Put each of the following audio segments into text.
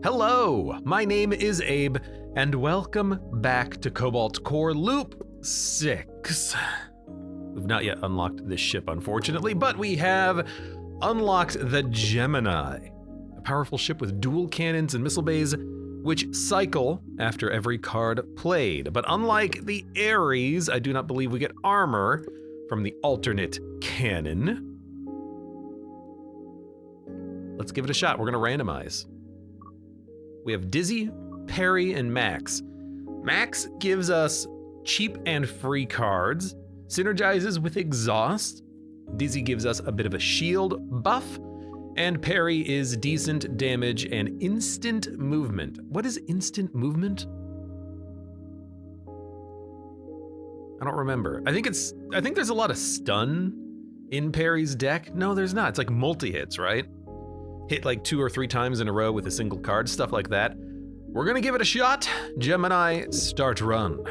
Hello, my name is Abe, and welcome back to Cobalt Core Loop 6. We've not yet unlocked this ship, unfortunately, but we have unlocked the Gemini, a powerful ship with dual cannons and missile bays, which cycle after every card played. But unlike the Ares, I do not believe we get armor from the alternate cannon. Let's give it a shot. We're gonna randomize. We have Dizzy, Parry, and Max. Max gives us cheap and free cards, synergizes with Exhaust. Dizzy gives us a bit of a shield buff, and Parry is decent damage and instant movement. What is instant movement? I don't remember. I think there's a lot of stun in Parry's deck. No, there's not. It's like multi-hits, right? Hit like 2 or 3 times in a row with a single card, stuff like that. We're gonna give it a shot. Gemini, start run.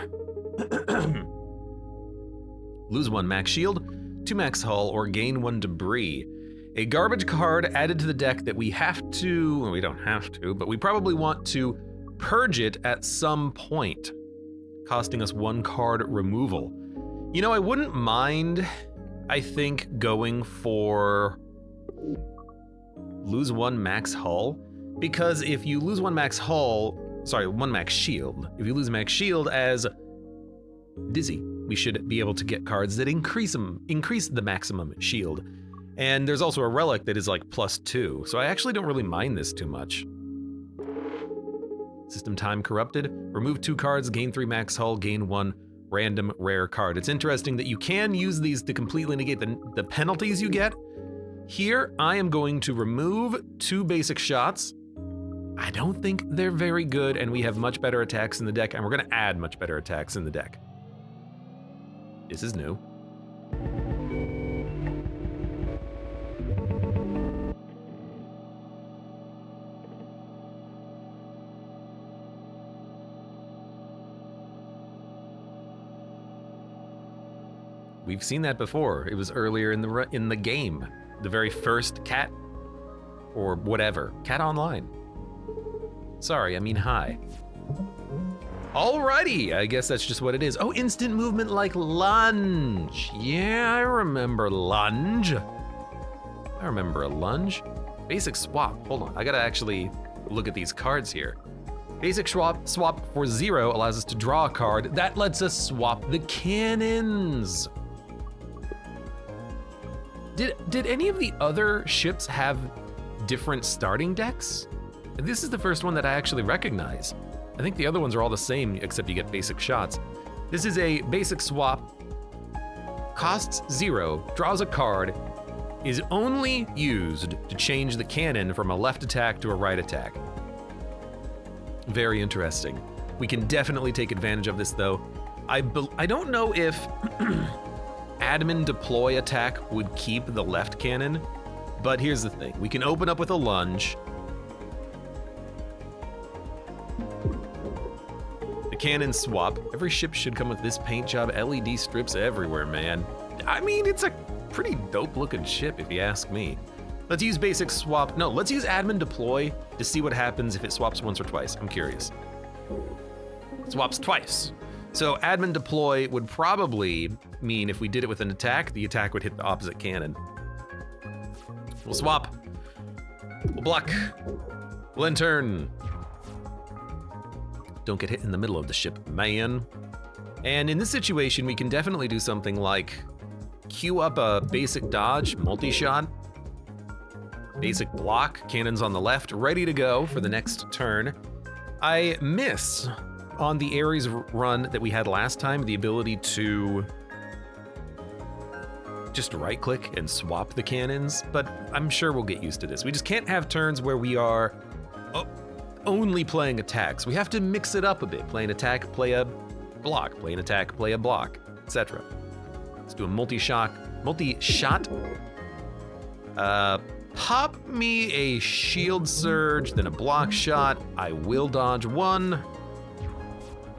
Lose 1 max shield, 2 max hull, or gain 1 debris. A garbage card added to the deck that we have to, well, we don't have to, but we probably want to purge it at some point, costing us 1 card removal. You know, I wouldn't mind, I think, going for lose 1 max hull, because if you lose 1 max hull, 1 max shield, if you lose max shield as Dizzy, we should be able to get cards that increase the maximum shield. And there's also a relic that is like +2, so I actually don't really mind this too much. System time corrupted, remove 2 cards, gain 3 max hull, gain 1 random rare card. It's interesting that you can use these to completely negate the penalties you get. Here, I am going to remove 2 basic shots. I don't think they're very good, and we have much better attacks in the deck, and we're gonna add much better attacks in the deck. This is new. We've seen that before. It was earlier in the game. The very first cat, or whatever, cat online. Sorry, I mean hi. Alrighty, I guess that's just what it is. Oh, instant movement like lunge. Yeah, I remember lunge. I remember a lunge. Basic swap, hold on. I gotta actually look at these cards here. Basic swap for 0 allows us to draw a card. That lets us swap the cannons. Did any of the other ships have different starting decks? This is the first one that I actually recognize. I think the other ones are all the same, except you get basic shots. This is a basic swap, costs 0, draws a card, is only used to change the cannon from a left attack to a right attack. Very interesting. We can definitely take advantage of this though. I don't know if admin deploy attack would keep the left cannon, but here's the thing. We can open up with a lunge. The cannon swap. Every ship should come with this paint job, LED strips everywhere, man. I mean, it's a pretty dope looking ship if you ask me. Let's use basic swap. No, let's use admin deploy to see what happens if it swaps once or twice. I'm curious. Swaps twice. So admin deploy would probably mean if we did it with an attack, the attack would hit the opposite cannon. We'll swap. We'll block. We'll end turn. Don't get hit in the middle of the ship, man. And in this situation, we can definitely do something like queue up a basic dodge, multi-shot, basic block, cannons on the left, ready to go for the next turn. I miss on the Ares run that we had last time, the ability to just right click and swap the cannons, but I'm sure we'll get used to this. We just can't have turns where we are only playing attacks. We have to mix it up a bit. Play an attack, play a block, play an attack, play a block, etc. Let's do a multi-shot. Pop me a shield surge, then a block shot. I will dodge 1.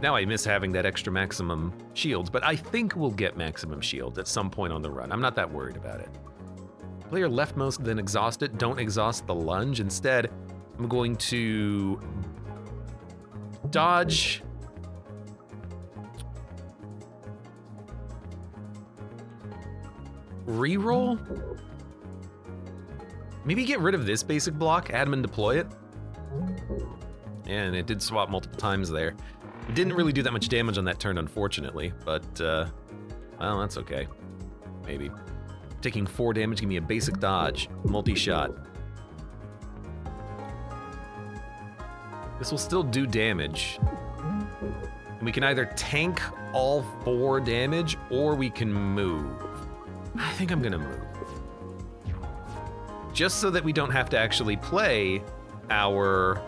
Now I miss having that extra maximum shields, but I think we'll get maximum shields at some point on the run. I'm not that worried about it. Player leftmost, then exhaust it. Don't exhaust the lunge. Instead, I'm going to dodge. Reroll? Maybe get rid of this basic block, admin deploy it. And it did swap multiple times there. It didn't really do that much damage on that turn, unfortunately, but, well, that's okay. Maybe. Taking 4 damage, give me a basic dodge, multi-shot. This will still do damage. And we can either tank all 4 damage, or we can move. I think I'm gonna move. Just so that we don't have to actually play our...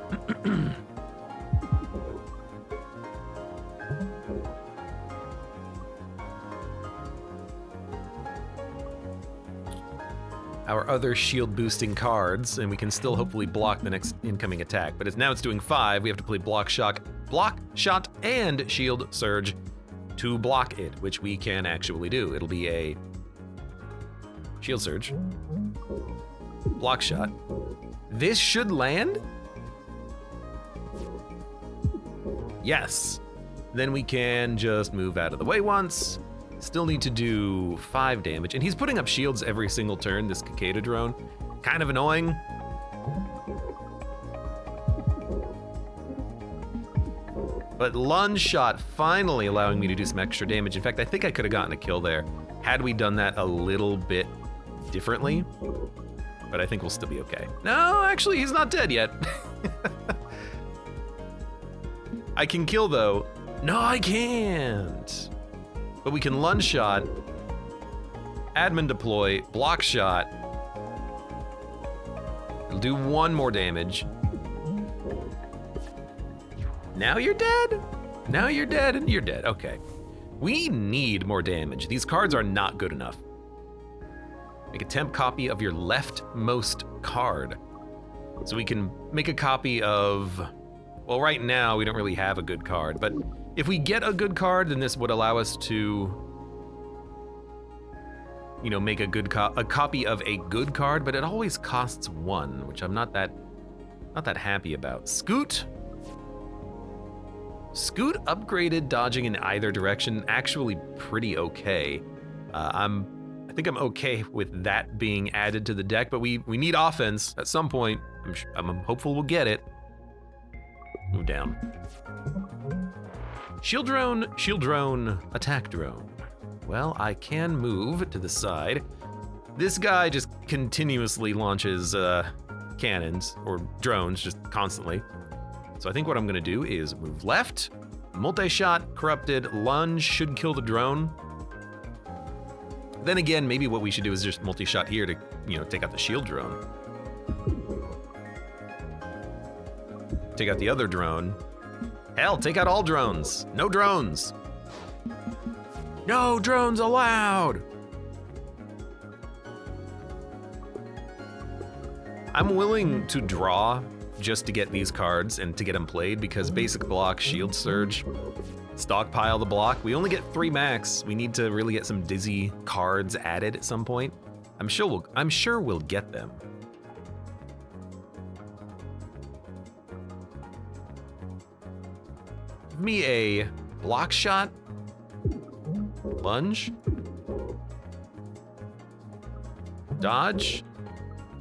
our other shield boosting cards, and we can still hopefully block the next incoming attack. But now it's doing 5, we have to play block, shot, and shield surge to block it, which we can actually do. It'll be a shield surge, block shot. This should land? Yes. Then we can just move out of the way once. Still need to do 5 damage, and he's putting up shields every single turn, this Cicada drone. Kind of annoying. But lunge shot finally allowing me to do some extra damage. In fact, I think I could have gotten a kill there had we done that a little bit differently, but I think we'll still be okay. No, actually, he's not dead yet. I can kill though. No, I can't. But we can lunge shot, admin deploy, block shot. It'll do 1 more damage. Now you're dead? Now you're dead and you're dead, okay. We need more damage. These cards are not good enough. Make a temp copy of your leftmost card. So we can make a copy of, well, right now we don't really have a good card, but if we get a good card, then this would allow us to, you know, make a copy of a good card, but it always costs 1, which I'm not that happy about. Scoot upgraded dodging in either direction, actually pretty okay. I think I'm okay with that being added to the deck, but we need offense at some point. I'm hopeful we'll get it. Move down. Shield drone, attack drone. Well, I can move to the side. This guy just continuously launches cannons or drones just constantly. So I think what I'm gonna do is move left, multi-shot, corrupted, lunge should kill the drone. Then again, maybe what we should do is just multi-shot here to, you know, take out the shield drone. Take out the other drone. Hell, take out all drones. No drones. No drones allowed. I'm willing to draw just to get these cards and to get them played because basic block, shield surge, stockpile the block. We only get 3 max. We need to really get some dizzy cards added at some point. I'm sure we'll get them. Give me a block shot, lunge, dodge,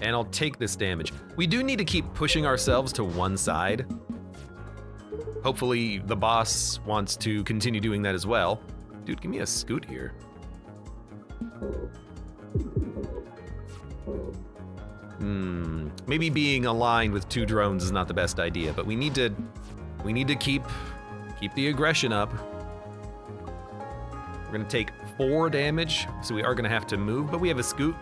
and I'll take this damage. We do need to keep pushing ourselves to one side. Hopefully the boss wants to continue doing that as well. Dude, give me a scoot here. Maybe being aligned with 2 drones is not the best idea, but we need to keep the aggression up. We're gonna take 4 damage, so we are gonna have to move, but we have a scoot.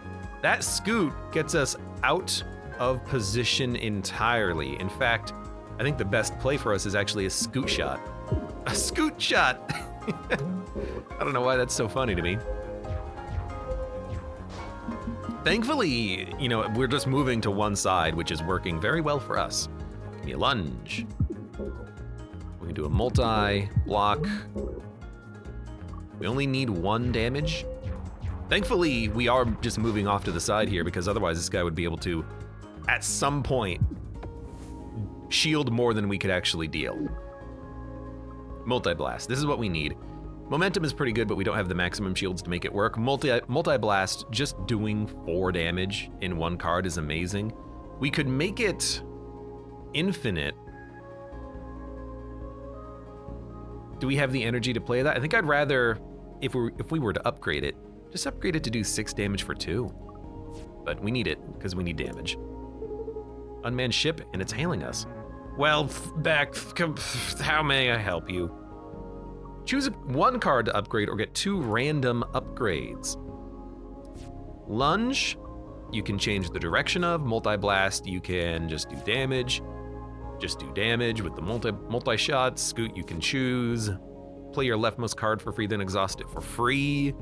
That scoot gets us out of position entirely. In fact, I think the best play for us is actually a scoot shot. A scoot shot! I don't know why that's so funny to me. Thankfully, you know, we're just moving to one side, which is working very well for us. Give me a lunge. We can do a multi-block. We only need 1 damage. Thankfully, we are just moving off to the side here because otherwise this guy would be able to, at some point, shield more than we could actually deal. Multi-blast, this is what we need. Momentum is pretty good, but we don't have the maximum shields to make it work. Multi-blast, just doing 4 damage in one card is amazing. We could make it infinite. Do we have the energy to play that? I think I'd rather, if we were to upgrade it, just upgrade it to do 6 damage for 2. But we need it, because we need damage. Unmanned ship, and it's hailing us. Well, how may I help you? Choose 1 card to upgrade or get 2 random upgrades. Lunge, you can change the direction of. Multi-blast, you can just do damage. Just do damage with the multi-shot. Scoot, you can choose. Play your leftmost card for free, then exhaust it for free.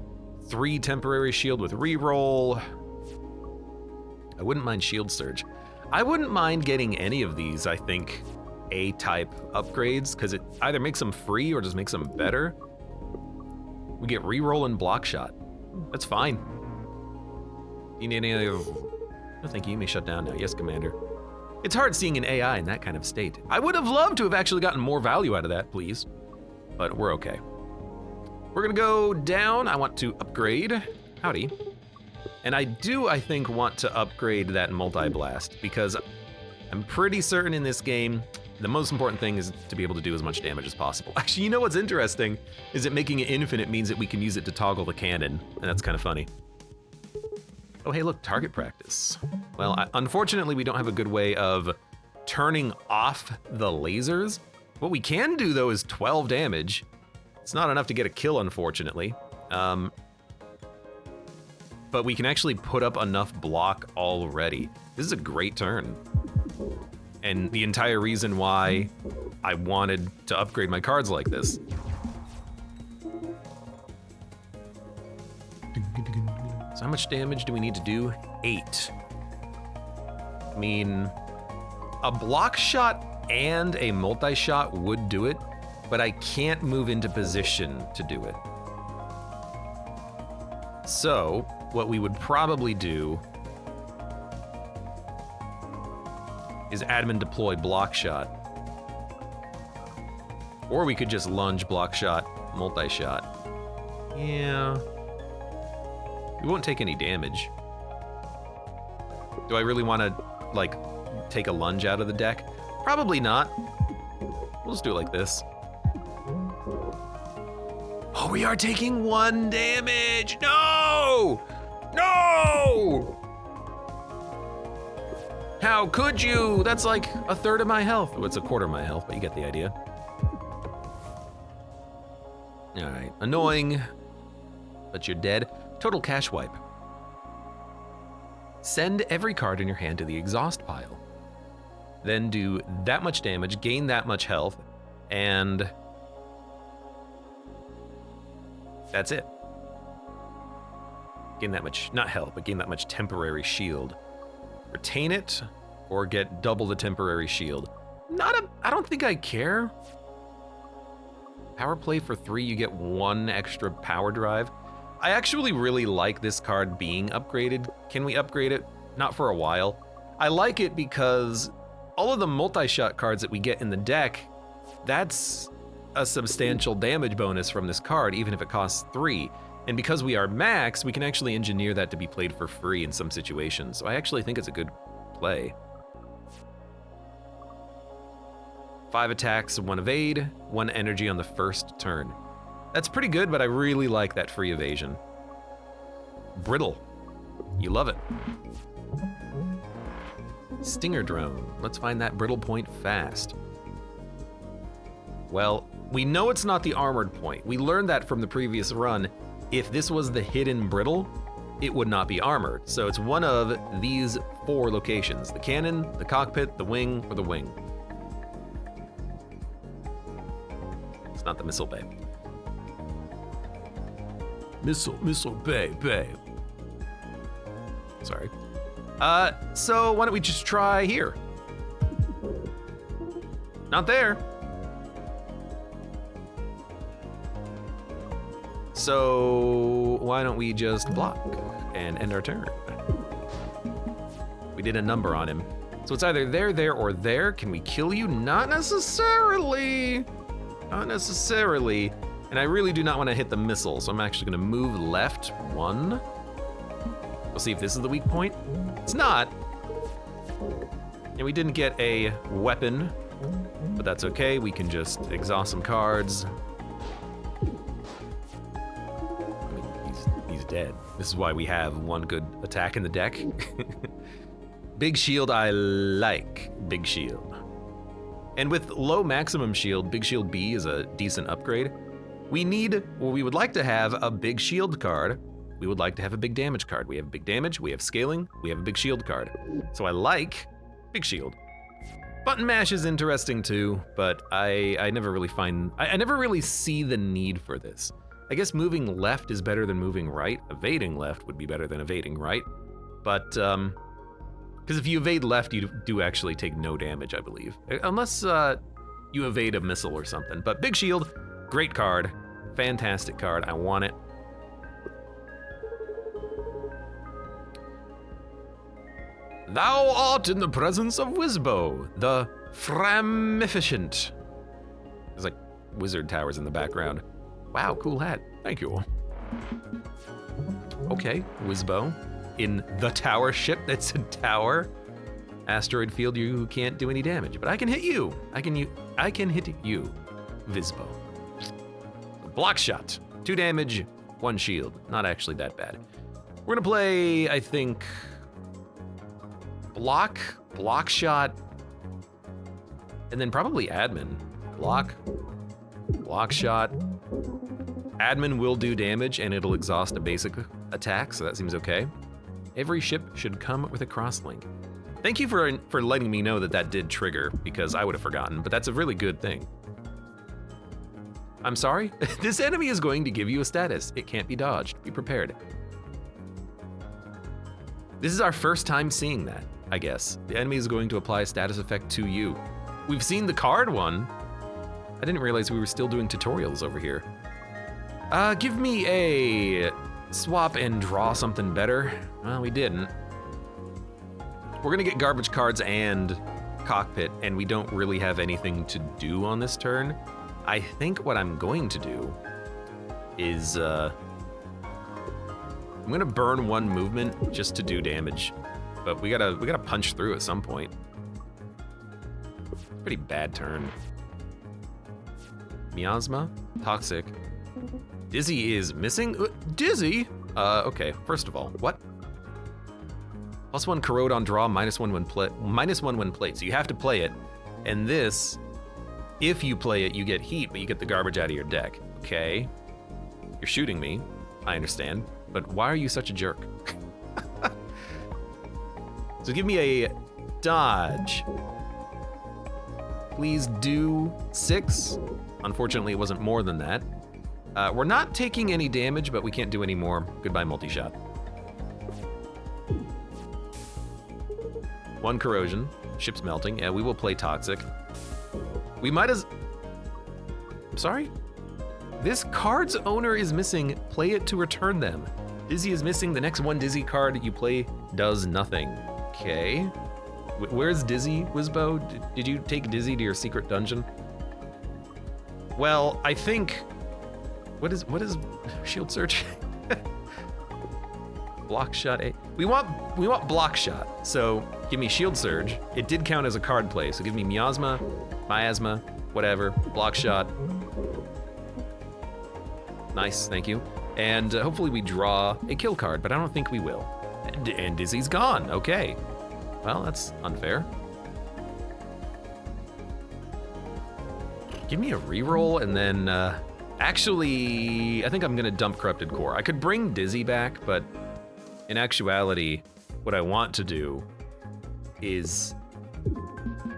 3 temporary shield with reroll. I wouldn't mind shield surge. I wouldn't mind getting any of these, I think, A-type upgrades, because it either makes them free or just makes them better. We get reroll and block shot. That's fine. You need any other... No, thank you. You may shut down now. Yes, Commander. It's hard seeing an AI in that kind of state. I would have loved to have actually gotten more value out of that, please. But we're okay. We're gonna go down. I want to upgrade. Howdy. And I do, I think, want to upgrade that multi-blast, because I'm pretty certain in this game, the most important thing is to be able to do as much damage as possible. Actually, you know what's interesting is that making it infinite means that we can use it to toggle the cannon, and that's kind of funny. Oh, hey, look, target practice. Well, unfortunately, we don't have a good way of turning off the lasers. What we can do, though, is 12 damage. It's not enough to get a kill, unfortunately. But we can actually put up enough block already. This is a great turn. And the entire reason why I wanted to upgrade my cards like this. So how much damage do we need to do? 8. I mean, a block shot and a multi-shot would do it, but I can't move into position to do it. So, what we would probably do is admin deploy block shot. Or we could just lunge block shot, multi-shot. Yeah. We won't take any damage. Do I really want to, like, take a lunge out of the deck? Probably not. We'll just do it like this. Oh, we are taking 1 damage! No! No! How could you? That's like a third of my health. Oh, it's a quarter of my health, but you get the idea. All right, annoying, but you're dead. Total cash wipe. Send every card in your hand to the exhaust pile. Then do that much damage, gain that much health, and that's it. Gain that much, not health, but gain that much temporary shield. Retain it, or get double the temporary shield. I don't think I care. Power play for 3, you get 1 extra power drive. I actually really like this card being upgraded. Can we upgrade it? Not for a while. I like it because all of the multi-shot cards that we get in the deck, that's a substantial damage bonus from this card, even if it costs 3. And because we are max, we can actually engineer that to be played for free in some situations. So I actually think it's a good play. 5 attacks, 1 evade, 1 energy on the first turn. That's pretty good, but I really like that free evasion. Brittle. You love it. Stinger drone. Let's find that brittle point fast. Well, we know it's not the armored point. We learned that from the previous run. If this was the hidden brittle, it would not be armored. So it's one of these 4 locations: the cannon, the cockpit, the wing, or the wing. It's not the missile bay. Missile bay. Sorry. So why don't we just try here? Not there. So why don't we just block and end our turn? We did a number on him, So it's either there, there, or there. Can we kill you? Not necessarily. Not necessarily. And I really do not want to hit the missile, so I'm actually gonna move left 1. We'll see if this is the weak point. It's not. And we didn't get a weapon, but that's okay. We can just exhaust some cards. I mean, he's dead. This is why we have 1 good attack in the deck. Big shield, I like big shield. And with low maximum shield, big shield B is a decent upgrade. We would like to have a big shield card. We would like to have a big damage card. We have big damage, we have scaling, we have a big shield card. So I like big shield. Button mash is interesting too, but I never really I never really see the need for this. I guess moving left is better than moving right. Evading left would be better than evading right. But, because if you evade left, you do actually take no damage, I believe. Unless you evade a missile or something. But big shield, great card, fantastic card, I want it. Thou art in the presence of Wizbo, the Framificent. There's like wizard towers in the background. Wow, cool hat, thank you. Okay, Wizbo. In the tower ship that's a tower. Asteroid field, you can't do any damage, but I can hit you. I can hit you, Wizbo. Block shot, 2 damage, 1 shield. Not actually that bad. We're gonna play, I think, block shot, and then probably admin. Block shot. Admin will do damage and it'll exhaust a basic attack, so that seems okay. Every ship should come with a crosslink. Thank you for letting me know that did trigger, because I would have forgotten, but that's a really good thing. I'm sorry? This enemy is going to give you a status. It can't be dodged. Be prepared. This is our first time seeing that, I guess. The enemy is going to apply a status effect to you. We've seen the card one. I didn't realize we were still doing tutorials over here. Give me a swap and draw something better. Well, we didn't. We're gonna get garbage cards and cockpit, and we don't really have anything to do on this turn. I think what I'm going to do is, I'm gonna burn 1 movement just to do damage, but we gotta punch through at some point. Pretty bad turn. Miasma, toxic. Dizzy is missing? Dizzy? Okay, first of all, what? +1 corrode on draw, -1 when played. So you have to play it. And this, if you play it, you get heat, but you get the garbage out of your deck. Okay. You're shooting me, I understand, but why are you such a jerk? So give me a dodge. Please do 6. Unfortunately, it wasn't more than that. We're not taking any damage, but we can't do any more. Goodbye, multi-shot. 1 corrosion, ship's melting. Yeah, we will play toxic. We might as... I'm sorry? This card's owner is missing. Play it to return them. Dizzy is missing. The next 1 Dizzy card you play does nothing. Okay. Where's Dizzy, Wizbo? Did you take Dizzy to your secret dungeon? Well, I think... What is shield surge? Block shot A. We want block shot. So give me shield surge. It did count as a card play. So give me miasma, whatever. Block shot. Nice, thank you. And hopefully we draw a kill card, but I don't think we will. And Dizzy's gone. Okay. Well, that's unfair. Give me a reroll and then. Actually, I think I'm gonna dump Corrupted Core. I could bring Dizzy back, but in actuality, what I want to do is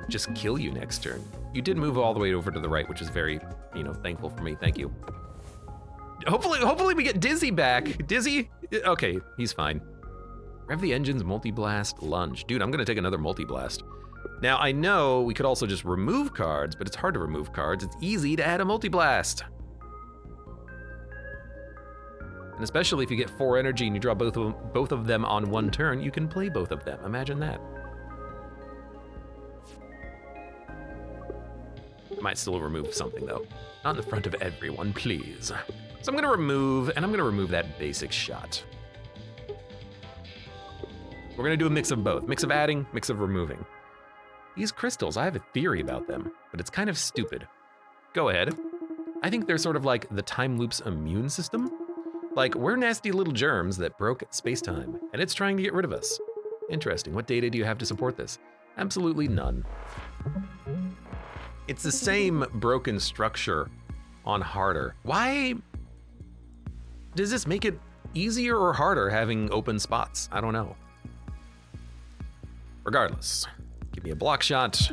just kill you next turn. You did move all the way over to the right, which is very, thankful for me. Thank you. Hopefully we get Dizzy back. Dizzy? Okay, he's fine. Rev the engines, multi-blast, lunge. Dude, I'm gonna take another multi-blast. Now, I know we could also just remove cards, but it's hard to remove cards. It's easy to add a multi-blast. And especially if you get 4 energy and you draw both of them on 1 turn, you can play both of them. Imagine that. Might still remove something though. Not in the front of everyone, please. So I'm gonna remove, and I'm gonna remove that basic shot. We're gonna do a mix of both. Mix of adding, mix of removing. These crystals, I have a theory about them, but it's kind of stupid. Go ahead. I think they're sort of like the time loop's immune system. Like, we're nasty little germs that broke space-time, and it's trying to get rid of us. Interesting. What data do you have to support this? Absolutely none. It's the same broken structure on harder. Why does this make it easier or harder having open spots? I don't know. Regardless, give me a block shot.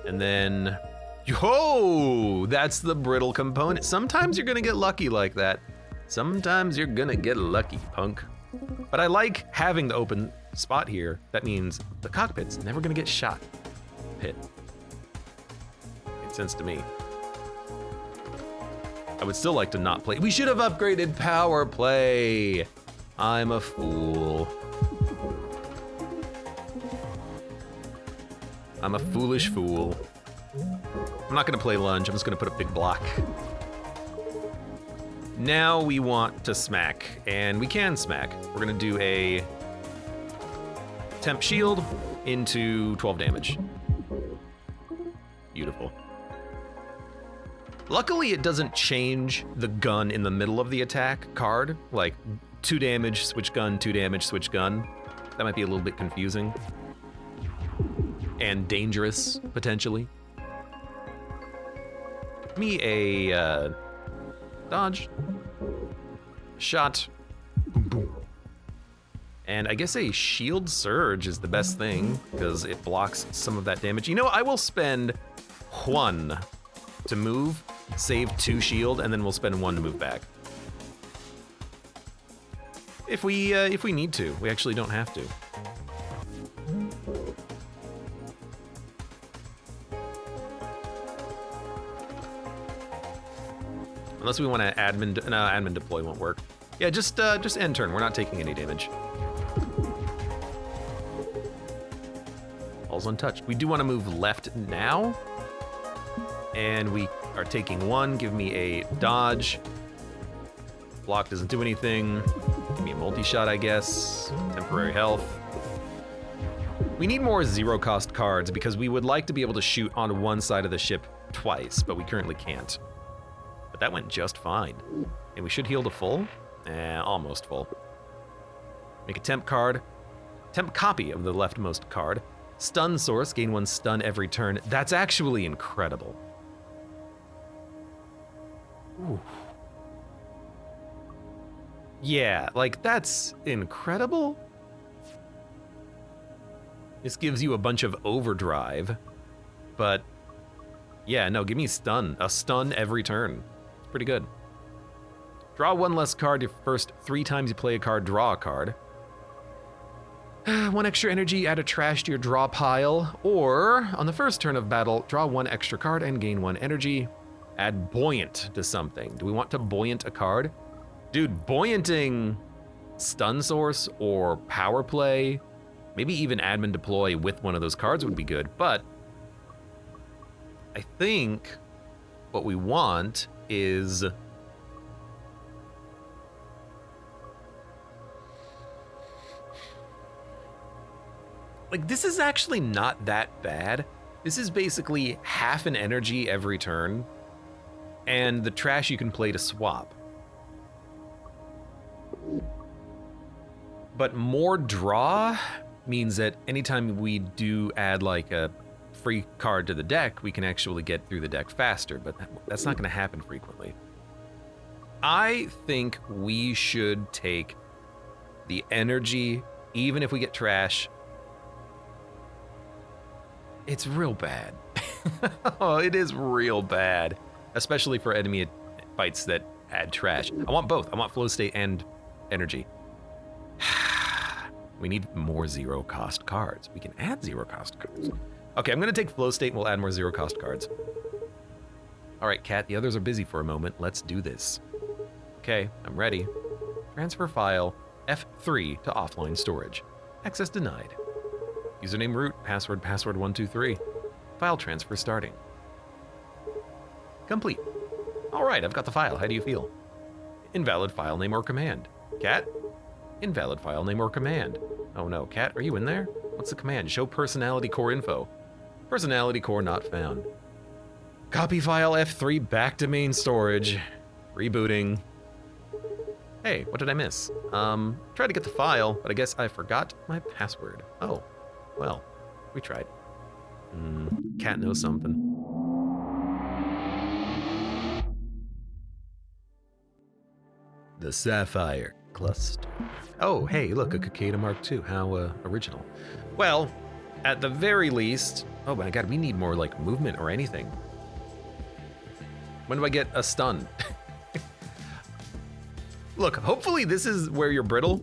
And then, yo, that's the brittle component. Sometimes you're gonna get lucky like that. Sometimes you're gonna get lucky, punk. But I like having the open spot here. That means the cockpit's never gonna get shot. Pit. Made sense to me. I would still like to not play. We should have upgraded power play. I'm a fool. I'm a foolish fool. I'm not gonna play lunge, I'm just gonna put a big block. Now we want to smack, and we can smack. We're gonna do a temp shield into 12 damage. Beautiful. Luckily, it doesn't change the gun in the middle of the attack card, like 2 damage, switch gun, 2 damage, switch gun. That might be a little bit confusing. And dangerous, potentially. Give me a dodge, shot, boom, boom. And I guess a shield surge is the best thing because it blocks some of that damage. You know, I will spend 1 to move, save 2 shield, and then we'll spend 1 to move back. If we need to, we actually don't have to. Unless we want to admin, no, admin deploy won't work. Yeah, just end turn. We're not taking any damage. All's untouched. We do want to move left now, and we are taking 1. Give me a dodge. Block doesn't do anything. Give me a multi-shot, I guess. Temporary health. We need more zero-cost cards because we would like to be able to shoot on one side of the ship twice, but we currently can't. But that went just fine. And we should heal to full? Almost full. Make a temp card. Temp copy of the leftmost card. Stun source, gain 1 stun every turn. That's actually incredible. Ooh. Yeah, like that's incredible. This gives you a bunch of overdrive, but yeah, no, give me stun. A stun every turn. It's pretty good. Draw 1 less card your first 3 times you play a card, draw a card. 1 extra energy, add a trash to your draw pile, or on the first turn of battle, draw 1 extra card and gain 1 energy. Add buoyant to something. Do we want to buoyant a card? Dude, buoyanting stun source or power play, maybe even admin deploy with one of those cards would be good, but I think what we want is like, this is actually not that bad. This is basically half an energy every turn, and the trash you can play to swap. But more draw means that anytime we do add like a free card to the deck, we can actually get through the deck faster, but that's not gonna happen frequently. I think we should take the energy, even if we get trash. It's real bad. Oh, it is real bad, especially for enemy fights that add trash. I want both. I want flow state and energy. We need more zero cost cards. We can add zero cost cards. Okay, I'm gonna take flow state and we'll add more zero cost cards. All right, Cat, the others are busy for a moment. Let's do this. Okay, I'm ready. Transfer file F3 to offline storage. Access denied. Username root, password 123. File transfer starting. complete. All right, I've got the file. How do you feel? Invalid file name or command. Cat? Invalid file name or command. Oh no, Cat, are you in there? What's the command? Show personality core info. Personality core not found. Copy file F3 back to main storage. Rebooting. Hey, what did I miss? Tried to get the file, but I guess I forgot my password. Oh, well, we tried. Cat knows something. The Sapphire Cluster. Oh, hey, look, a Cicada Mark II. How original. Well, at the very least... Oh my god, we need more, like, movement or anything. When do I get a stun? Look, hopefully this is where you're brittle.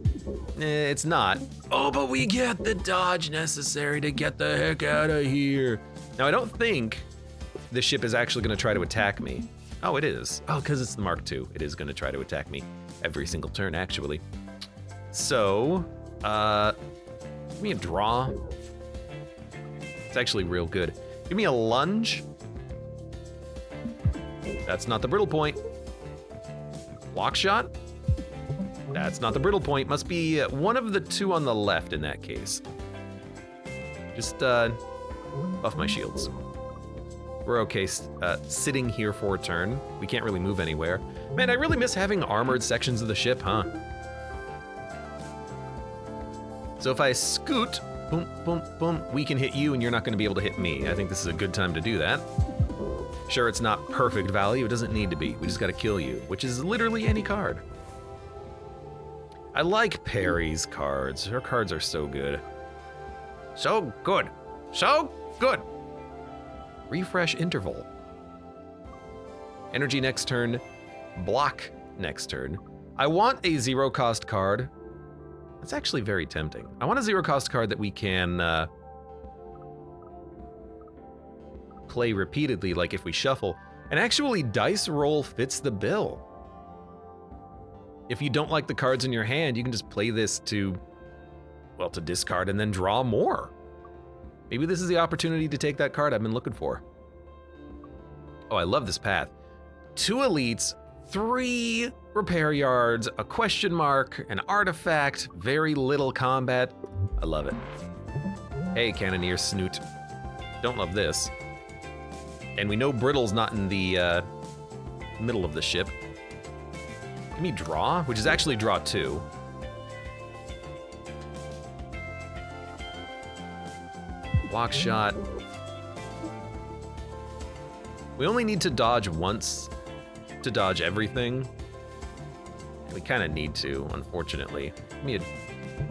It's not. Oh, but we get the dodge necessary to get the heck out of here. Now, I don't think the ship is actually going to try to attack me. Oh, it is. Oh, because it's the Mark II. It is going to try to attack me every single turn, actually. So, give me a draw. It's actually real good. Give me a lunge. That's not the brittle point. Block shot. That's not the brittle point. Must be one of the two on the left in that case. Just buff my shields. We're okay sitting here for a turn. We can't really move anywhere. Man, I really miss having armored sections of the ship, huh? So if I scoot, boom, boom, boom, we can hit you and you're not gonna be able to hit me. I think this is a good time to do that. Sure, it's not perfect value. It doesn't need to be. We just gotta kill you, which is literally any card. I like Perry's cards. Her cards are so good. So good. So good. Refresh interval. Energy next turn. Block next turn. I want a zero cost card. That's actually very tempting. I want a zero cost card that we can play repeatedly, like if we shuffle. And actually, dice roll fits the bill. If you don't like the cards in your hand, you can just play this to, well, to discard and then draw more. Maybe this is the opportunity to take that card I've been looking for. Oh, I love this path. 2 elites, 3 repair yards, a question mark, an artifact, very little combat. I love it. Hey, Cannoneer Snoot. Don't love this. And we know Brittle's not in the middle of the ship. Give me draw, which is actually draw 2. Block shot. We only need to dodge once to dodge everything. We kind of need to, unfortunately. Give me a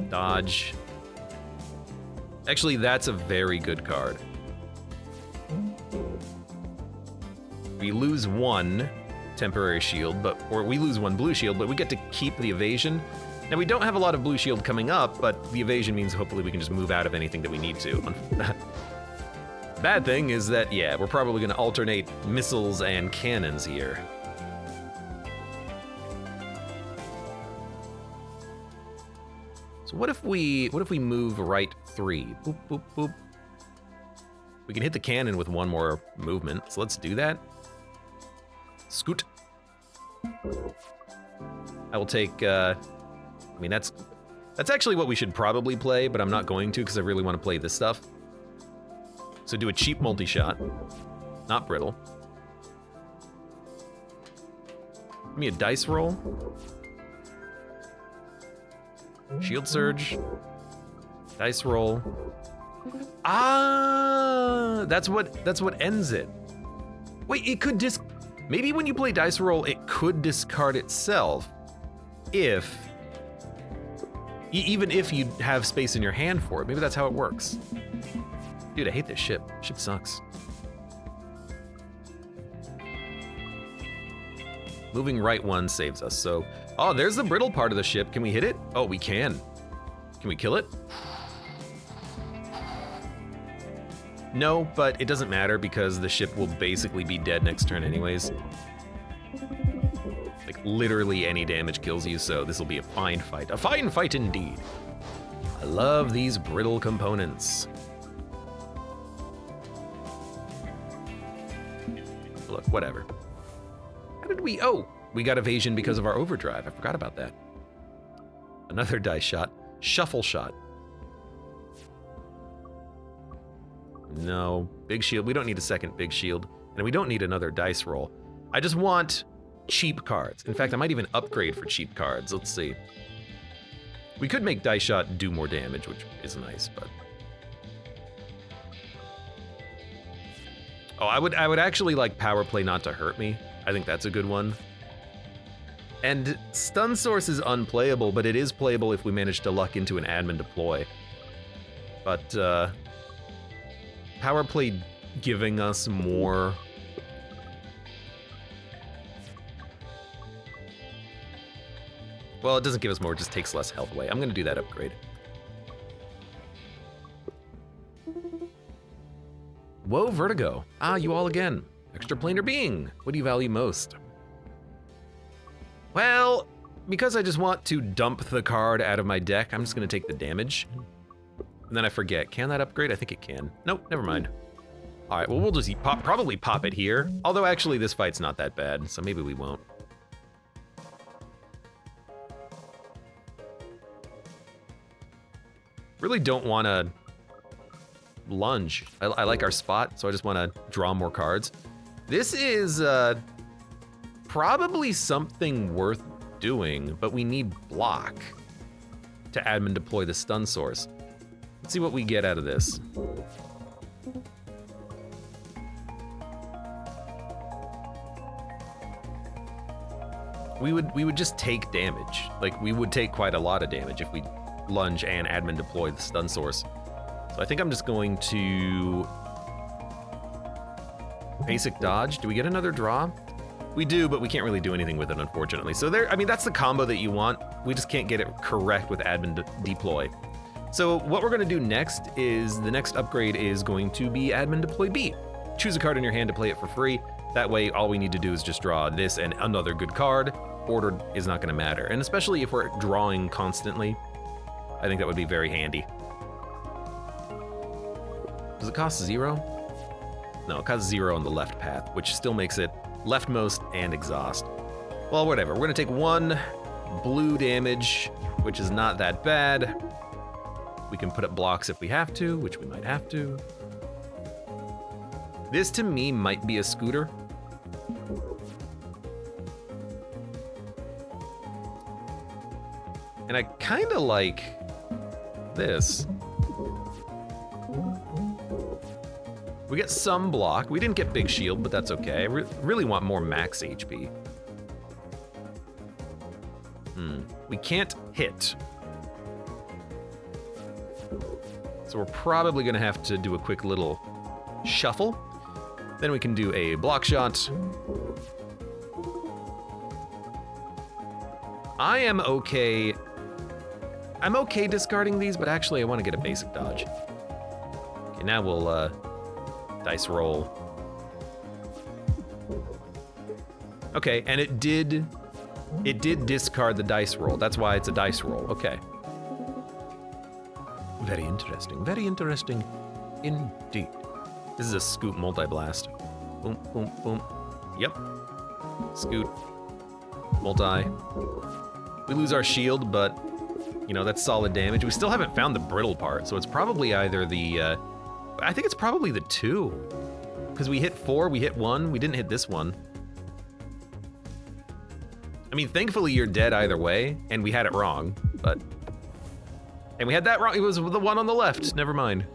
dodge. Actually, that's a very good card. We lose 1 temporary shield, or we lose 1 blue shield, but we get to keep the evasion. Now, we don't have a lot of blue shield coming up, but the evasion means hopefully we can just move out of anything that we need to. Bad thing is that, yeah, we're probably gonna alternate missiles and cannons here. So what if we move right 3? Boop, boop, boop. We can hit the cannon with 1 more movement, so let's do that. Scoot. I will take, I mean, that's actually what we should probably play, but I'm not going to because I really want to play this stuff. So do a cheap multi-shot, not brittle. Give me a dice roll. Shield surge. Dice roll. Ah, that's what ends it. Wait, it could maybe when you play dice roll, it could discard itself if, even if you have space in your hand for it. Maybe that's how it works. Dude, I hate this ship. Ship sucks. Moving right 1 saves us, so... Oh, there's the brittle part of the ship. Can we hit it? Oh, we can. Can we kill it? No, but it doesn't matter because the ship will basically be dead next turn anyways. Like, literally any damage kills you, so this will be a fine fight. A fine fight indeed. I love these brittle components. Look, whatever. did we... Oh, we got evasion because of our overdrive. I forgot about that. Another dice shot. Shuffle shot. No. Big shield. We don't need a second big shield. And we don't need another dice roll. I just want cheap cards. In fact, I might even upgrade for cheap cards. Let's see. We could make dice shot do more damage, which is nice, but... Oh, I would actually like power play not to hurt me. I think that's a good one. And stun source is unplayable, but it is playable if we manage to luck into an admin deploy. But power play giving us more... Well, it doesn't give us more, it just takes less health away. I'm gonna do that upgrade. Whoa, Vertigo. Ah, you all again. Extraplanar being. What do you value most? Well, because I just want to dump the card out of my deck, I'm just gonna take the damage. And then I forget, can that upgrade? I think it can. Nope, never mind. All right, well, we'll just probably pop it here. Although actually this fight's not that bad, so maybe we won't. Really don't wanna lunge. I like our spot, so I just wanna draw more cards. This is probably something worth doing, but we need block to admin deploy the stun source. Let's see what we get out of this. We would just take damage. Like, we would take quite a lot of damage if we lunge and admin deploy the stun source. So I think I'm just going to basic dodge. Do we get another draw? We do, but we can't really do anything with it, unfortunately. So there, I mean, that's the combo that you want. We just can't get it correct with admin deploy. So what we're gonna do next is, the next upgrade is going to be admin deploy B. Choose a card in your hand to play it for free. That way, all we need to do is just draw this and another good card. Order is not gonna matter. And especially if we're drawing constantly, I think that would be very handy. Does it cost 0? No, it costs 0 on the left path, which still makes it leftmost and exhaust. Well, whatever. We're gonna take 1 blue damage, which is not that bad. We can put up blocks if we have to, which we might have to. This to me might be a scooter. And I kinda like this. We get some block. We didn't get big shield, but that's okay. I really want more max HP. We can't hit. So we're probably gonna have to do a quick little shuffle. Then we can do a block shot. I'm okay discarding these, but actually I want to get a basic dodge. Okay, now we'll dice roll. Okay, and it did discard the dice roll. That's why it's a dice roll. Okay. Very interesting. Very interesting indeed. This is a scoop multi-blast. Boom, boom, boom. Yep. Scoot. Multi. We lose our shield, but you know, that's solid damage. We still haven't found the brittle part, so it's probably either the I think it's probably the 2. Because we hit 4, we hit 1, we didn't hit this one. I mean, thankfully you're dead either way, and we had it wrong, but... And we had that wrong, it was the one on the left, never mind.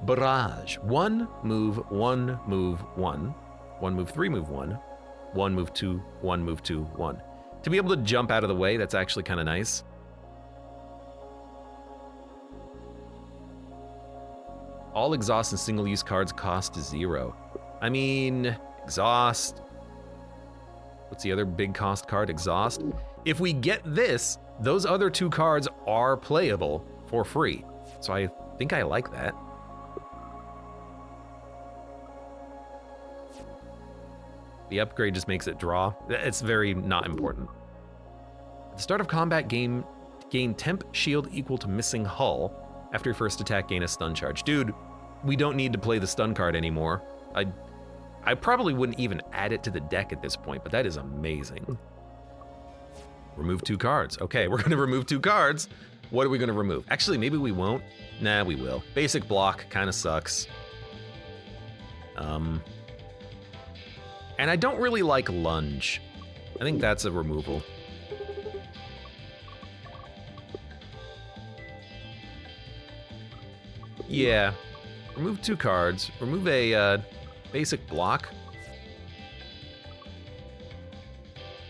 Barrage. 1 move, 1 move, 1. 1 move, 3 move, 1. 1 move, 2, 1 move, 2, 1. To be able to jump out of the way, that's actually kind of nice. All exhaust and single-use cards cost 0. I mean, exhaust. What's the other big cost card? Exhaust. If we get this, those other 2 cards are playable for free. So I think I like that. The upgrade just makes it draw. It's very not important. At the start of combat, gain temp shield equal to missing hull. After your first attack, gain a stun charge. Dude, we don't need to play the stun card anymore. I probably wouldn't even add it to the deck at this point, but that is amazing. Remove 2 cards. Okay, we're gonna remove 2 cards. What are we gonna remove? Actually, maybe we won't. Nah, we will. Basic block kind of sucks. And I don't really like lunge. I think that's a removal. Yeah, remove 2 cards. Remove a basic block.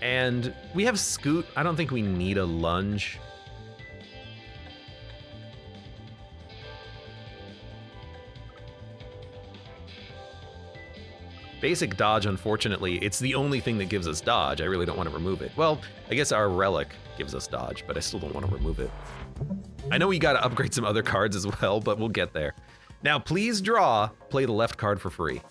And we have Scoot. I don't think we need a lunge. Basic dodge, unfortunately, it's the only thing that gives us dodge. I really don't want to remove it. Well, I guess our relic gives us dodge, but I still don't want to remove it. I know we gotta upgrade some other cards as well, but we'll get there. Now, please draw, play the left card for free.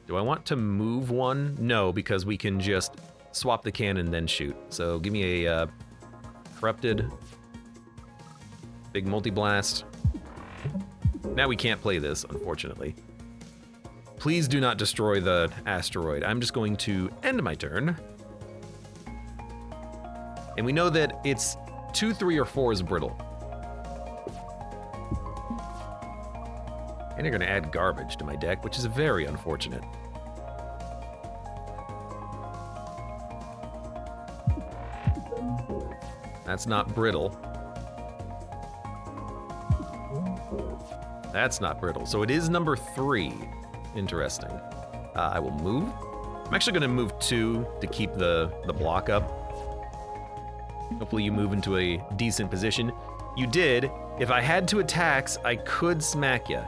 Do I want to move one? No, because we can just swap the cannon and then shoot. So give me a corrupted, big multi-blast. Now we can't play this, unfortunately. Please do not destroy the asteroid. I'm just going to end my turn. And we know that it's 2, 3, or 4 is brittle. And you're gonna add garbage to my deck, which is very unfortunate. That's not brittle. That's not brittle. So it is number 3. Interesting. I will move. I'm actually gonna move 2 to keep the block up. Hopefully you move into a decent position. You did. If I had 2 attacks, I could smack you.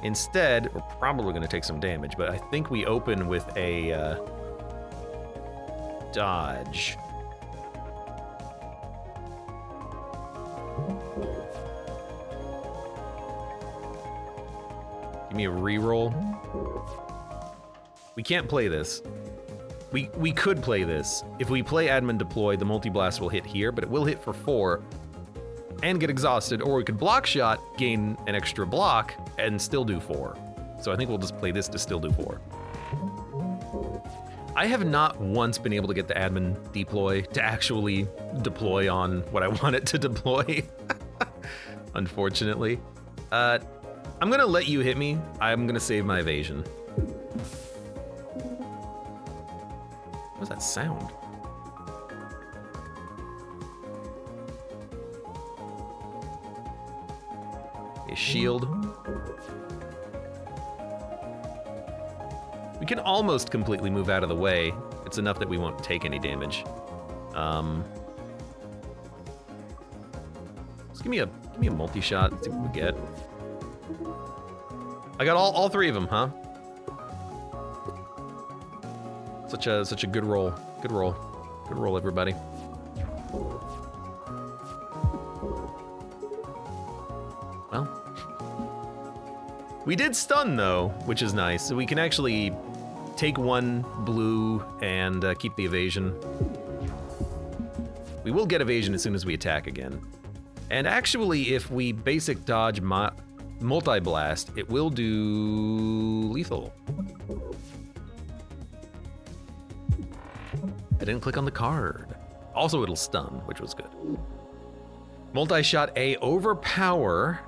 Instead, we're probably gonna take some damage, but I think we open with a dodge. Give me a reroll. We can't play this. We could play this. If we play admin deploy, the multi-blast will hit here, but it will hit for 4 and get exhausted, or we could block shot, gain an extra block, and still do 4. So I think we'll just play this to still do 4. I have not once been able to get the admin deploy to actually deploy on what I want it to deploy. Unfortunately. I'm gonna let you hit me. I'm gonna save my evasion. What was that sound? A shield. We can almost completely move out of the way. It's enough that we won't take any damage. Just give me a multi-shot. Let's see what we get. I got all 3 of them, huh? Such a good roll. Good roll. Good roll, everybody. Well. We did stun, though, which is nice. So we can actually take 1 blue and keep the evasion. We will get evasion as soon as we attack again. And actually, if we basic dodge multi-blast, it will do lethal. I didn't click on the card. Also, it'll stun, which was good. Multi-shot A, overpower.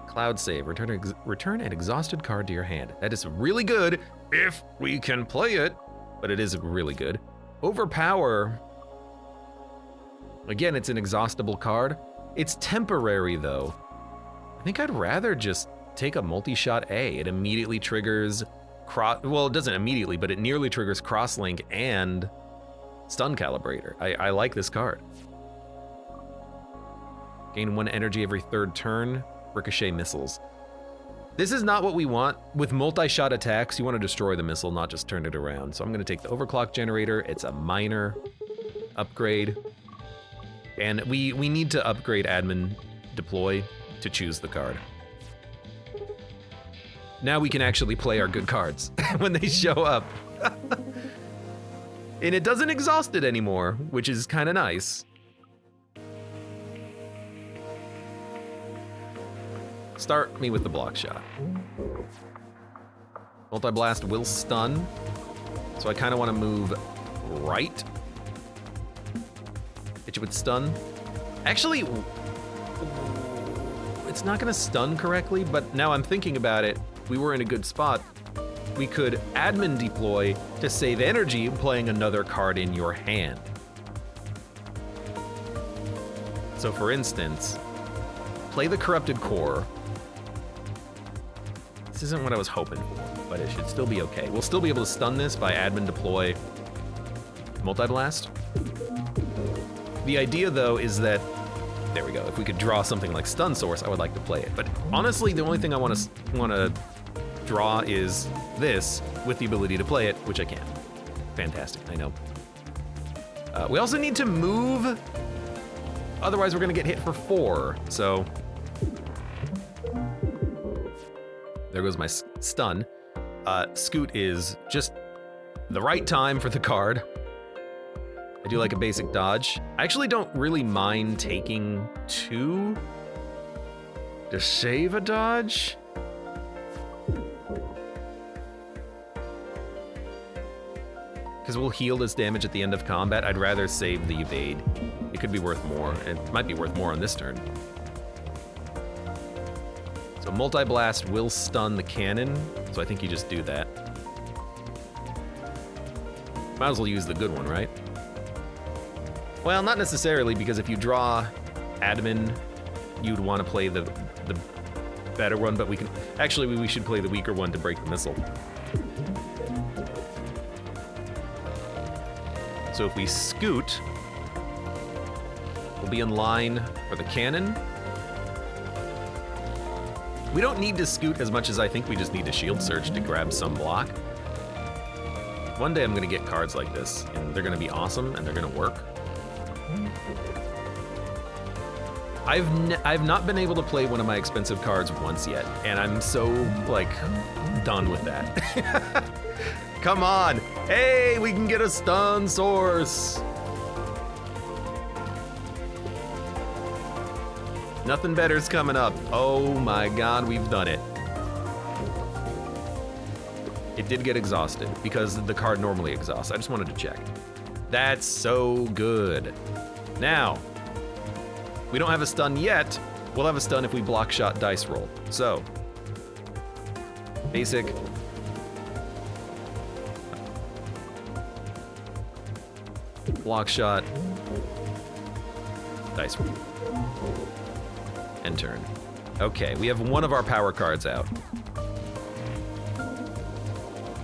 Cloud save, return an exhausted card to your hand. That is really good if we can play it, but it is really good. Overpower, again, it's an exhaustible card. It's temporary though. I think I'd rather just take a multi-shot A. It immediately triggers well, it doesn't immediately, but it nearly triggers crosslink and stun calibrator. I like this card. Gain 1 energy every 3rd turn. Ricochet missiles. This is not what we want. With multi-shot attacks, you want to destroy the missile, not just turn it around. So I'm going to take the overclock generator. It's a minor upgrade. And we need to upgrade admin deploy to choose the card. Now we can actually play our good cards when they show up. And it doesn't exhaust it anymore, which is kind of nice. start me with the block shot. Multi-blast will stun, so I kind of want to move right. Hit you with stun. Actually, it's not gonna stun correctly, but now I'm thinking about it, we were in a good spot. We could admin deploy to save energy playing another card in your hand. So for instance, play the Corrupted Core. This isn't what I was hoping for, but it should still be okay. We'll still be able to stun this by admin deploy Multi-Blast. The idea though is that, there we go, if we could draw something like Stun Source, I would like to play it. But honestly, the only thing I want to draw is this with the ability to play it, which I can. Fantastic, I know. We also need to move, otherwise we're gonna get hit for 4, so. There goes my stun. Scoot is just the right time for the card. I do like a basic dodge. I actually don't really mind taking 2 to save a dodge. Because we'll heal this damage at the end of combat. I'd rather save the evade. It could be worth more. It might be worth more on this turn. So Multi-Blast will stun the cannon, so I think you just do that. Might as well use the good one, right? Well, not necessarily, because if you draw admin, you'd want to play the better one, but we can... Actually, we should play the weaker one to break the missile. So if we scoot, we'll be in line for the cannon. We don't need to scoot as much as I think we just need to shield surge to grab some block. One day I'm gonna get cards like this, and they're gonna be awesome, and they're gonna work. I've not been able to play one of my expensive cards once yet, and I'm so, like, done with that. Come on! Hey, we can get a stun source! Nothing better's coming up. Oh my god, we've done it. It did get exhausted, because the card normally exhausts. I just wanted to check. That's so good. Now, we don't have a stun yet. We'll have a stun if we block shot dice roll. So, basic. Block shot. Dice roll. End turn. Okay, we have one of our power cards out.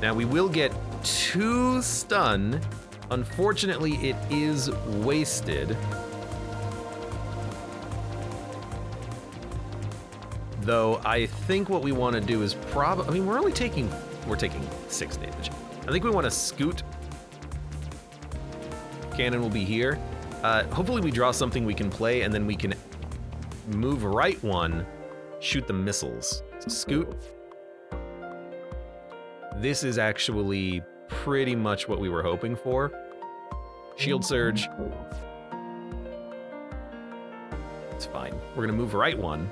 Now we will get 2 stun. Unfortunately, it is wasted. Though I think what we want to do is probably, I mean, we're taking 6 damage. I think we want to scoot. Cannon will be here. Hopefully we draw something we can play, and then we can move right 1, shoot the missiles. So scoot. This is actually pretty much what we were hoping for. Shield surge. It's fine. We're gonna move right 1.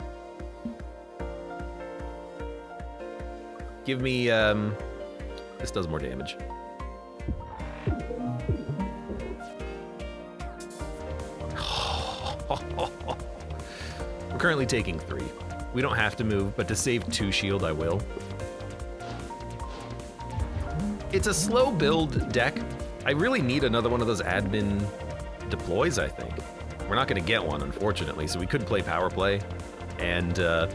Give me, this does more damage. We're currently taking 3. We don't have to move, but to save 2 shield, I will. It's a slow build deck. I really need another one of those admin deploys, I think. We're not gonna get one, unfortunately, so we could play power play, and I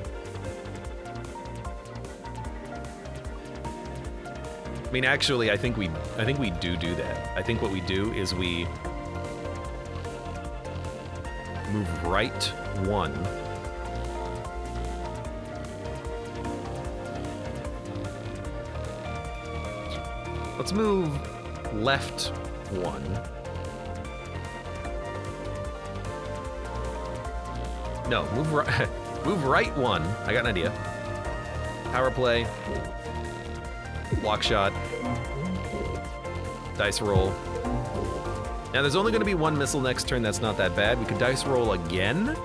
mean, actually, I think we do that. I think what we do is we move right 1. Let's move left 1. No, move right, move right 1. I got an idea. Power play. Block shot. Dice roll. Now there's only gonna be 1 missile next turn, that's not that bad. We could dice roll again.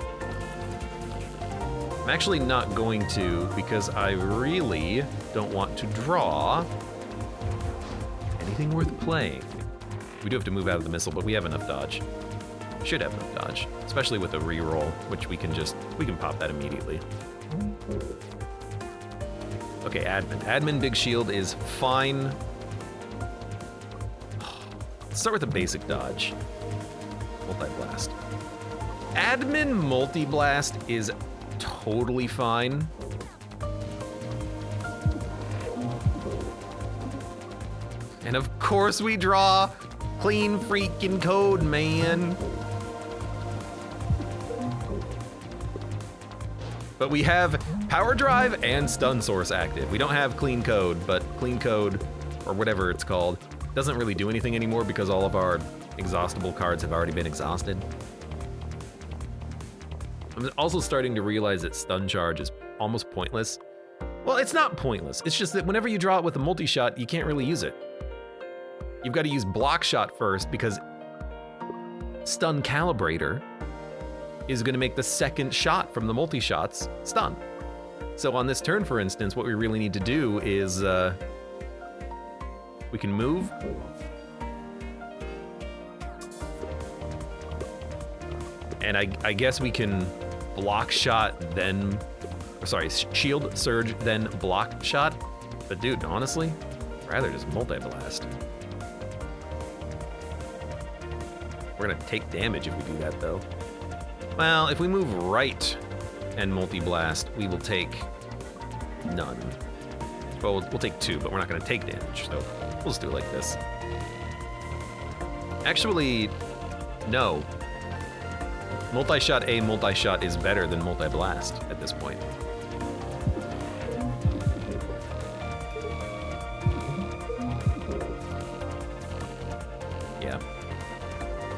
I'm actually not going to because I really don't want to draw anything worth playing. We do have to move out of the missile, but we have enough dodge. Should have enough dodge, especially with a reroll, which we can pop that immediately. Okay, admin. Admin big shield is fine. Let's start with a basic dodge. Multi-blast. Admin multi-blast is totally fine. And of course we draw clean freaking code, man. But we have power drive and stun source active. We don't have clean code, but clean code, or whatever it's called, doesn't really do anything anymore because all of our exhaustible cards have already been exhausted. I'm also starting to realize that stun charge is almost pointless. Well, it's not pointless. It's just that whenever you draw it with a multi-shot, you can't really use it. You've got to use block shot first because stun calibrator is going to make the second shot from the multi-shots stun. So on this turn, for instance, what we really need to do is we can move. And I guess we can block shot, then, sorry, shield surge, then block shot. But dude, honestly, I'd rather just multi-blast. We're gonna take damage if we do that though. Well, if we move right and multi-blast, we will take none. Well, we'll take 2, but we're not gonna take damage, so we'll just do it like this. Actually, no. Multi-shot A multi-shot is better than multi-blast at this point. Yeah.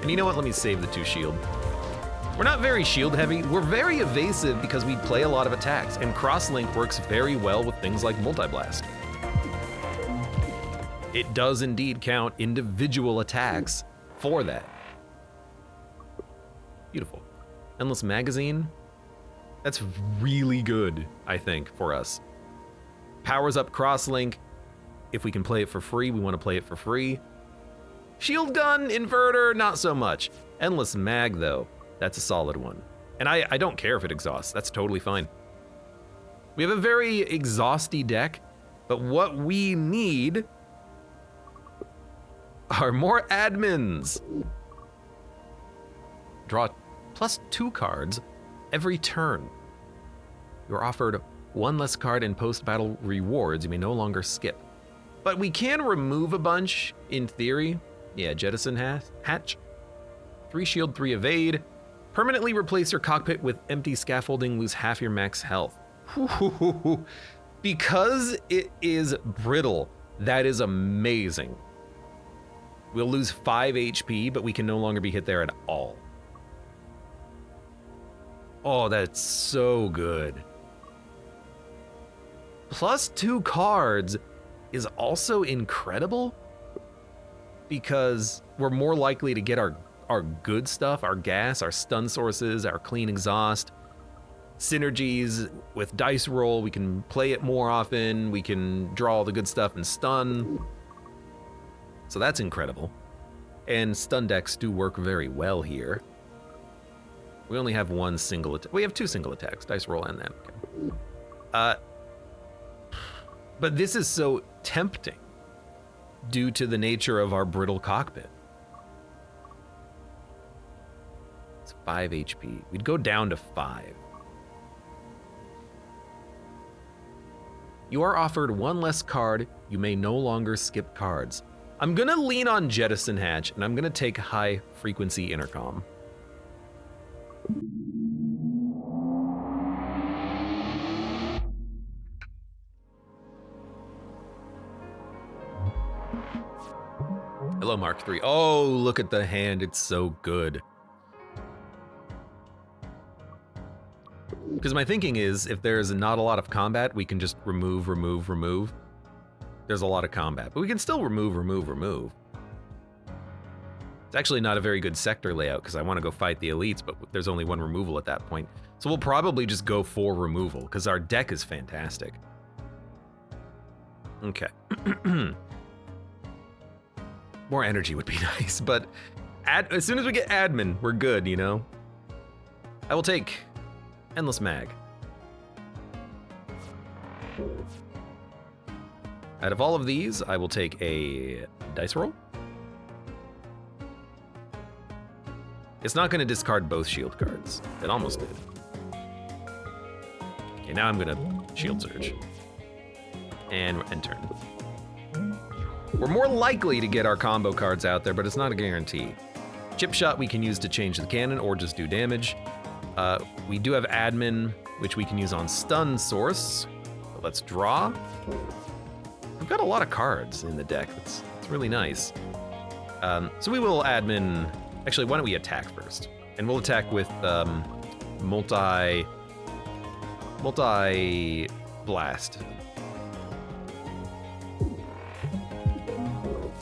And you know what? Let me save the 2 shield. We're not very shield heavy. We're very evasive because we play a lot of attacks, and cross-link works very well with things like multi-blast. It does indeed count individual attacks for that. Beautiful. Endless magazine. That's really good, I think, for us. Powers up crosslink. If we can play it for free, we want to play it for free. Shield gun, inverter, not so much. Endless mag, though, that's a solid one. And I don't care if it exhausts, that's totally fine. We have a very exhausty deck, but what we need are more admins. Draw +2 cards every turn. You're offered 1 less card in post-battle rewards you may no longer skip. But we can remove a bunch, in theory. Yeah, jettison hatch. 3 shield, 3 evade. Permanently replace your cockpit with empty scaffolding, lose half your max health. Because it is brittle, that is amazing. We'll lose 5 HP, but we can no longer be hit there at all. Oh, that's so good. +2 cards is also incredible because we're more likely to get our good stuff, our gas, our stun sources, our clean exhaust, synergies with dice roll. We can play it more often. We can draw all the good stuff and stun. So that's incredible. And stun decks do work very well here. We only have 1 single attack. We have 2 single attacks, dice roll and that. Okay. But this is so tempting due to the nature of our brittle cockpit. It's 5 HP. We'd go down to 5. You are offered 1 less card. You may no longer skip cards. I'm gonna lean on jettison hatch, and I'm gonna take high frequency intercom. Hello, Mark III. Oh, look at the hand. It's so good. Because my thinking is, if there's not a lot of combat, we can just remove. There's a lot of combat, but we can still remove. It's actually not a very good sector layout because I want to go fight the elites, but there's only one removal at that point. So we'll probably just go for removal because our deck is fantastic. Okay. More energy would be nice, but as soon as we get admin, we're good, you know? I will take Endless Mag. Out of all of these, I will take a dice roll. It's not going to discard both shield cards. It almost did. Okay, now I'm going to Shield Surge. And end turn. We're more likely to get our combo cards out there, but it's not a guarantee. Chip Shot we can use to change the cannon or just do damage. We do have Admin, which we can use on Stun Source. So let's draw. We've got a lot of cards in the deck. It's really nice. So we will Admin. Actually, why don't we attack first? And we'll attack with multi blast.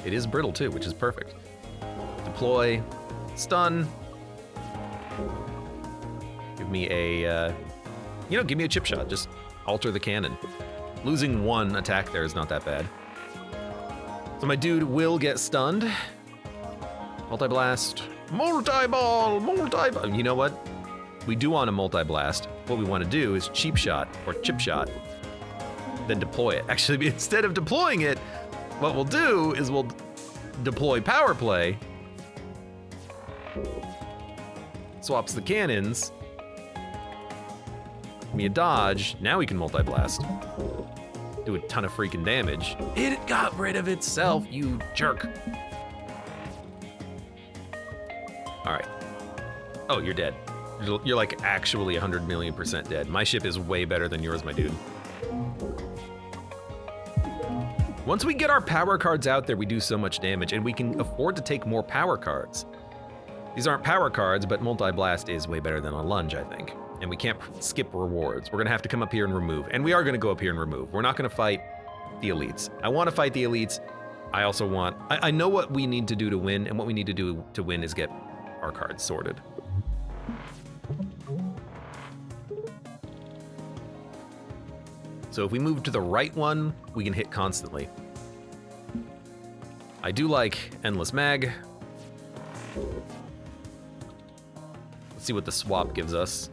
It is brittle too, which is perfect. Deploy, stun. Give me a, give me a chip shot. Just alter the cannon. Losing one attack there is not that bad. So my dude will get stunned. Multi-blast, multi-ball, multi-ball. You know what? We do want a multi-blast. What we want to do is cheap shot or chip shot, then deploy it. Actually, instead of deploying it, what we'll do is we'll deploy power play. Swaps the cannons. Give me a dodge. Now we can multi-blast. Do a ton of freaking damage. It got rid of itself, you jerk. All right. Oh, you're dead. You're like actually 100 million% dead. My ship is way better than yours, my dude. Once we get our power cards out there, we do so much damage, and we can afford to take more power cards. These aren't power cards, but multi-blast is way better than a lunge, I think. And we can't skip rewards. We're gonna have to come up here and remove, and we are gonna go up here and remove. We're not gonna fight the elites. I wanna fight the elites. I also want, I know what we need to do to win, and what we need to do to win is get our cards sorted. So if we move to the right one, we can hit constantly. I do like Endless Mag. Let's see what the swap gives us.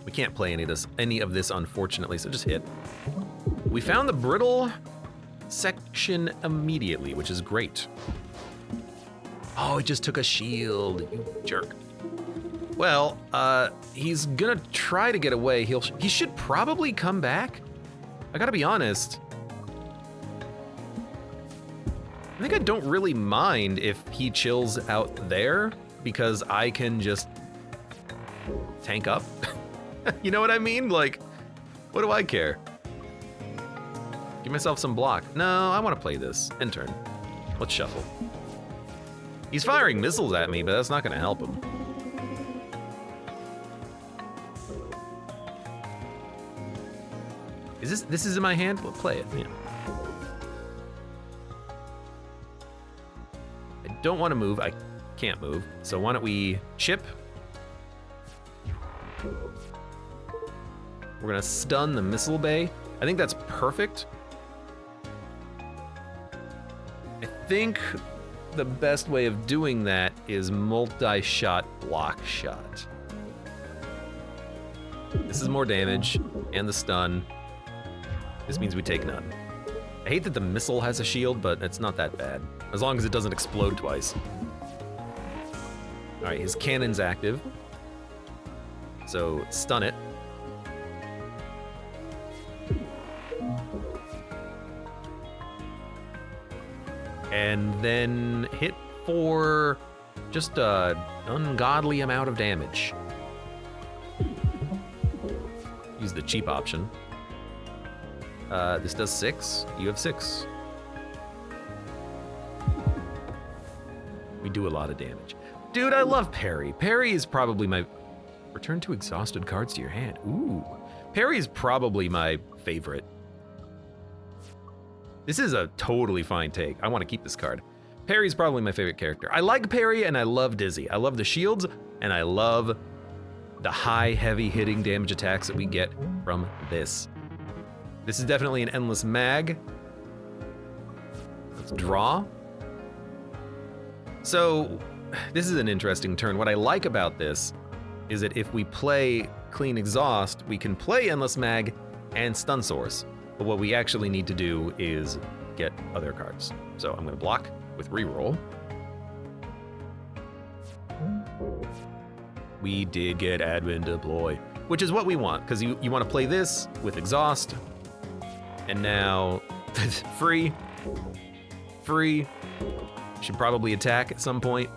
We can't play any of this, unfortunately, so just hit. We found the brittle section immediately, which is great. Oh, it just took a shield, you jerk. Well, he's gonna try to get away. He should probably come back. I gotta be honest. I think I don't really mind if he chills out there because I can just tank up. You know what I mean? Like, what do I care? Give myself some block. No, I want to play this. End turn. Let's shuffle. He's firing missiles at me, but that's not gonna help him. This is in my hand? We'll play it, yeah. I don't want to move, I can't move. So why don't we chip? We're gonna stun the missile bay. I think that's perfect. I think the best way of doing that is multi-shot block shot. This is more damage and the stun. This means we take none. I hate that the missile has a shield, but it's not that bad. As long as it doesn't explode twice. All right, his cannon's active. So stun it. And then hit for just an ungodly amount of damage. Use the cheap option. This does 6. You have 6. We do a lot of damage. Dude, I love parry. Parry is probably my... Return 2 exhausted cards to your hand. Ooh. Parry is probably my favorite. This is a totally fine take. I want to keep this card. Parry's probably my favorite character. I like Parry and I love Dizzy. I love the shields and I love the high, heavy hitting damage attacks that we get from this. This is definitely an endless mag. Let's draw. So this is an interesting turn. What I like about this is that if we play Clean Exhaust, we can play Endless Mag and Stun Source. But what we actually need to do is get other cards. So I'm gonna block with reroll. We did get Admin Deploy, which is what we want, because you want to play this with Exhaust. And now, free. Should probably attack at some point.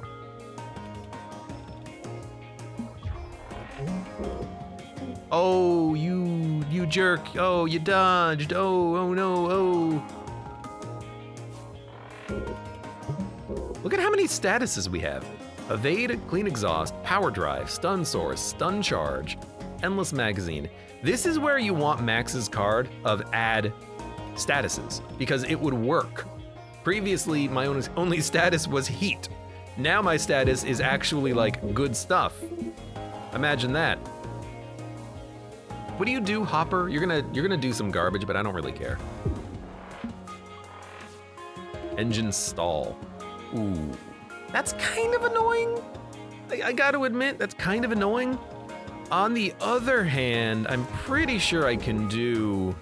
Oh, you jerk. Oh, you dodged. Oh no, oh. Look at how many statuses we have. Evade, Clean Exhaust, Power Drive, Stun Source, Stun Charge, Endless Magazine. This is where you want Max's card of add statuses, because it would work. Previously, my only status was heat. Now my status is actually like good stuff. Imagine that. What do you do, Hopper? You're gonna do some garbage, but I don't really care. Engine stall. Ooh, that's kind of annoying. I gotta admit, that's kind of annoying. On the other hand, I'm pretty sure I can do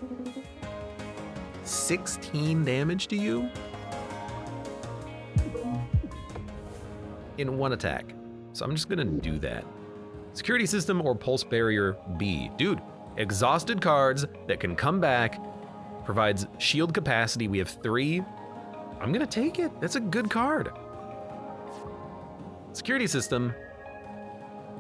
16 damage to you in one attack. So I'm just gonna do that. Security system or pulse barrier B. Dude, exhausted cards that can come back, provides shield capacity. We have 3. I'm gonna take it. That's a good card. Security system.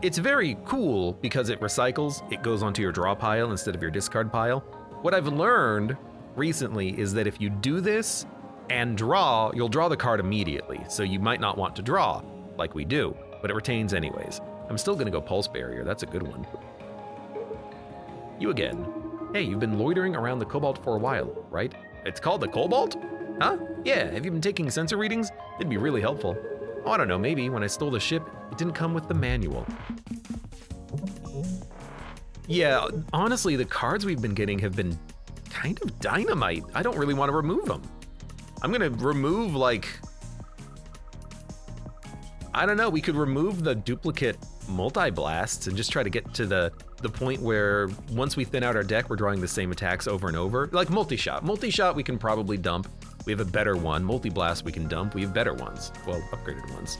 It's very cool because it recycles. It goes onto your draw pile instead of your discard pile. What I've learned recently is that if you do this and draw, you'll draw the card immediately. So you might not want to draw like we do, but it retains anyways. I'm still gonna go pulse barrier. That's a good one. You again. Hey, you've been loitering around the Cobalt for a while, right? It's called the Cobalt? Huh? Yeah, have you been taking sensor readings? It'd be really helpful. Oh, I don't know, maybe when I stole the ship, it didn't come with the manual. Yeah, honestly, the cards we've been getting have been kind of dynamite. I don't really want to remove them. I'm gonna remove, like, I don't know, we could remove the duplicate multi-blasts and just try to get to the point where once we thin out our deck, we're drawing the same attacks over and over. Like multi-shot. Multi-shot we can probably dump. We have a better one. Multi-blast we can dump. We have better ones. Well, upgraded ones.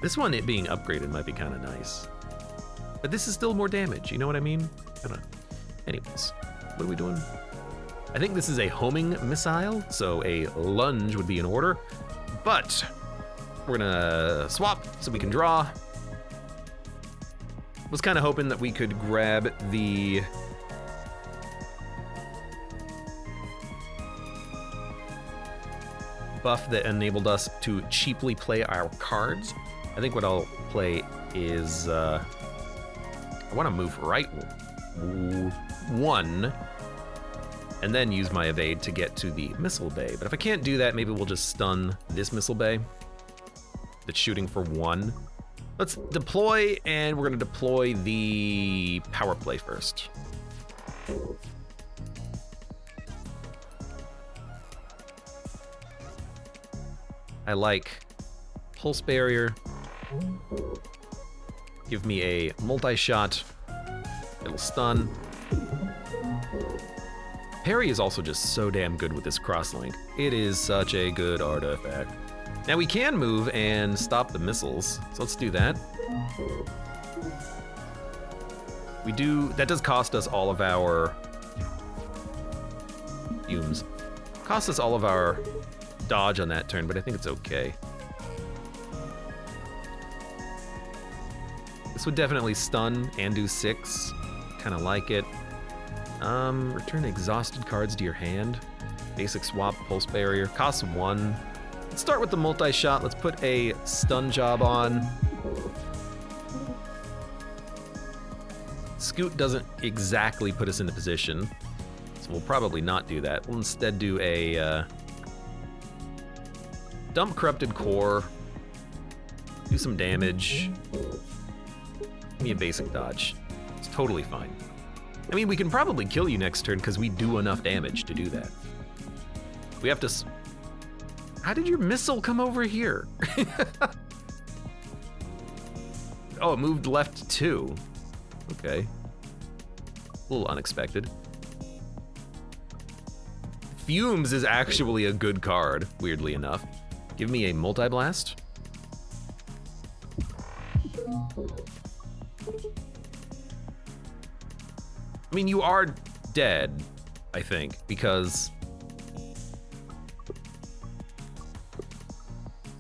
This one, it being upgraded, might be kind of nice. But this is still more damage, you know what I mean? I don't know. Anyways, what are we doing? I think this is a homing missile, so a lunge would be in order. But we're gonna swap so we can draw. Was kind of hoping that we could grab the buff that enabled us to cheaply play our cards. I think what I'll play is, I want to move right 1 and then use my evade to get to the missile bay. But if I can't do that, maybe we'll just stun this missile bay that's shooting for 1. Let's deploy, and we're gonna deploy the power play first. I like pulse barrier. Give me a multi-shot. It'll stun. Parry is also just so damn good with this crosslink. It is such a good artifact. Now we can move and stop the missiles, so let's do that. That does cost us all of our fumes. Cost us all of our dodge on that turn, but I think it's okay. This would definitely stun and do 6. Kind of like it. Return exhausted cards to your hand. Basic swap, pulse barrier, costs 1. Let's start with the multi-shot. Let's put a stun job on. Scoot doesn't exactly put us into position, so we'll probably not do that. We'll instead do a dump Corrupted Core, do some damage, give me a basic dodge. It's totally fine. I mean, we can probably kill you next turn because we do enough damage to do that. We have to... How did your missile come over here? Oh, it moved left too. Okay. A little unexpected. Fumes is actually a good card, weirdly enough. Give me a multi-blast. I mean, you are dead, I think, because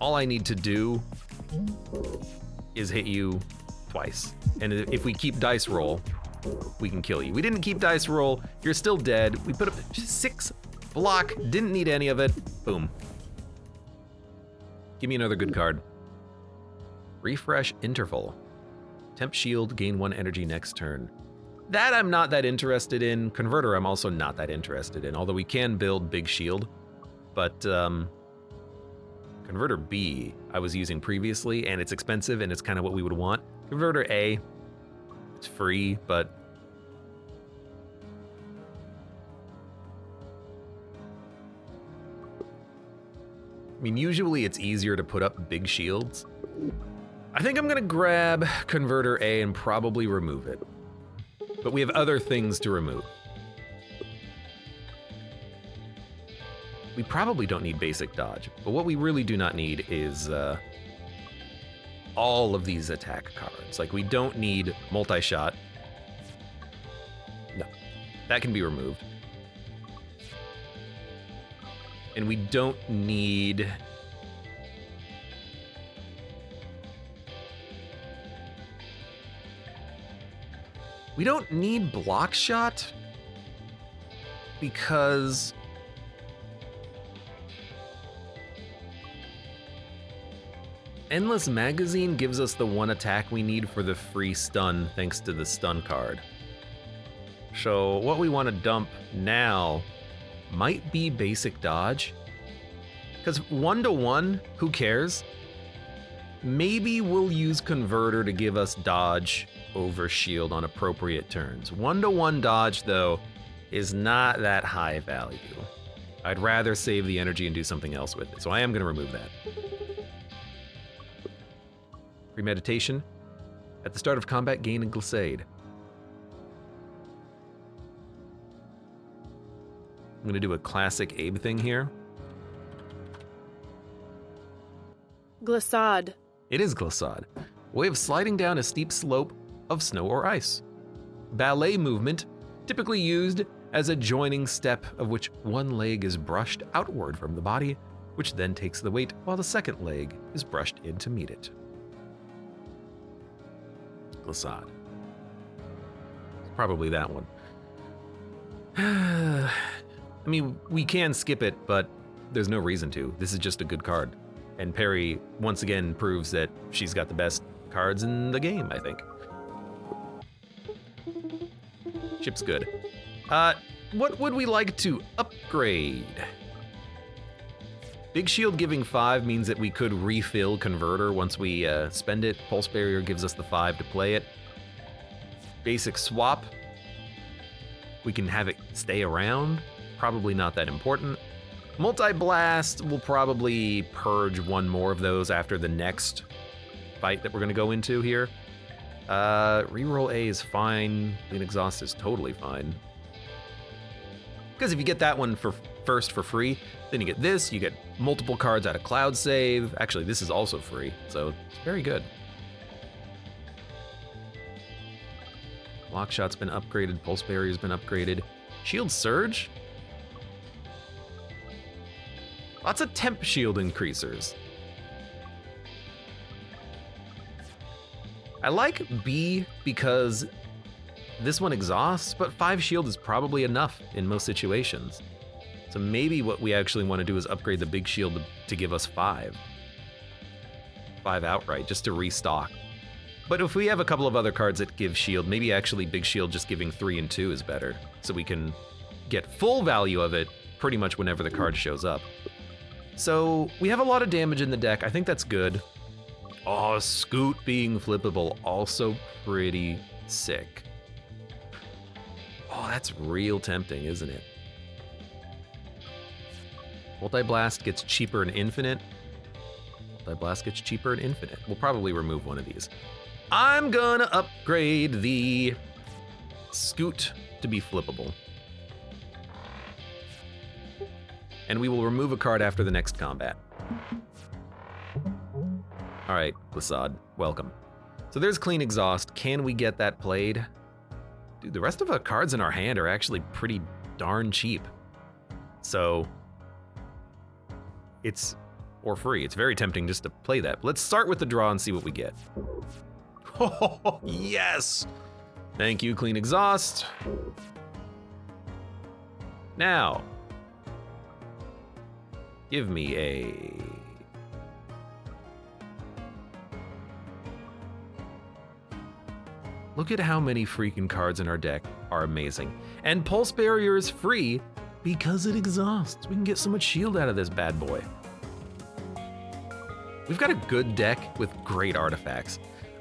all I need to do is hit you twice. And if we keep dice roll, we can kill you. We didn't keep dice roll, you're still dead. We put up 6 block, didn't need any of it, boom. Give me another good card. Refresh Interval. Temp Shield, gain 1 energy next turn. That I'm not that interested in. Converter I'm also not that interested in, although we can build Big Shield. But Converter B I was using previously, and it's expensive, and it's kind of what we would want. Converter A, it's free, but I mean, usually it's easier to put up big shields. I think I'm gonna grab Converter A and probably remove it. But we have other things to remove. We probably don't need basic dodge, but what we really do not need is all of these attack cards. Like, we don't need multi-shot. No, that can be removed. And we don't need... We don't need block shot because Endless Magazine gives us the 1 attack we need for the free stun thanks to the stun card. So what we want to dump now might be basic dodge, because 1-to-1, who cares? Maybe we'll use Converter to give us dodge over shield on appropriate turns. 1-to-1 dodge, though, is not that high value. I'd rather save the energy and do something else with it, so I am going to remove that. Premeditation. At the start of combat, gain a glissade. I'm going to do a classic Abe thing here. Glissade. It is glissade. Way of sliding down a steep slope of snow or ice. Ballet movement, typically used as a joining step of which one leg is brushed outward from the body, which then takes the weight while the second leg is brushed in to meet it. Glissade. Probably that one. I mean, we can skip it, but there's no reason to. This is just a good card. And Perry, once again, proves that she's got the best cards in the game, I think. Ship's good. What would we like to upgrade? Big Shield giving 5 means that we could refill Converter once we spend it. Pulse Barrier gives us the 5 to play it. Basic Swap. We can have it stay around. Probably not that important. Multi-Blast, we'll probably purge 1 more of those after the next fight that we're gonna go into here. Reroll A is fine. Clean Exhaust is totally fine. Because if you get that one first for free, then you get this, you get multiple cards out of Cloud Save. Actually, this is also free, so it's very good. Lock Shot's been upgraded, Pulse Barrier's been upgraded. Shield Surge? Lots of temp shield increasers. I like B because this one exhausts, but 5 shield is probably enough in most situations. So maybe what we actually want to do is upgrade the big shield to give us 5. 5 outright, just to restock. But if we have a couple of other cards that give shield, maybe actually big shield just giving 3 and 2 is better. So we can get full value of it pretty much whenever the card shows up. So we have a lot of damage in the deck. I think that's good. Oh, Scoot being flippable, also pretty sick. Oh, that's real tempting, isn't it? Multi-Blast gets cheaper and infinite. Multi-Blast gets cheaper and infinite. We'll probably remove one of these. I'm gonna upgrade the Scoot to be flippable. And we will remove a card after the next combat. All right, Lasad, welcome. So there's Clean Exhaust. Can we get that played? Dude, the rest of the cards in our hand are actually pretty darn cheap. So it's for free. It's very tempting just to play that. But let's start with the draw and see what we get. Oh, yes! Thank you, Clean Exhaust. Now, give me a... Look at how many freaking cards in our deck are amazing. And Pulse Barrier is free because it exhausts. We can get so much shield out of this bad boy. We've got a good deck with great artifacts.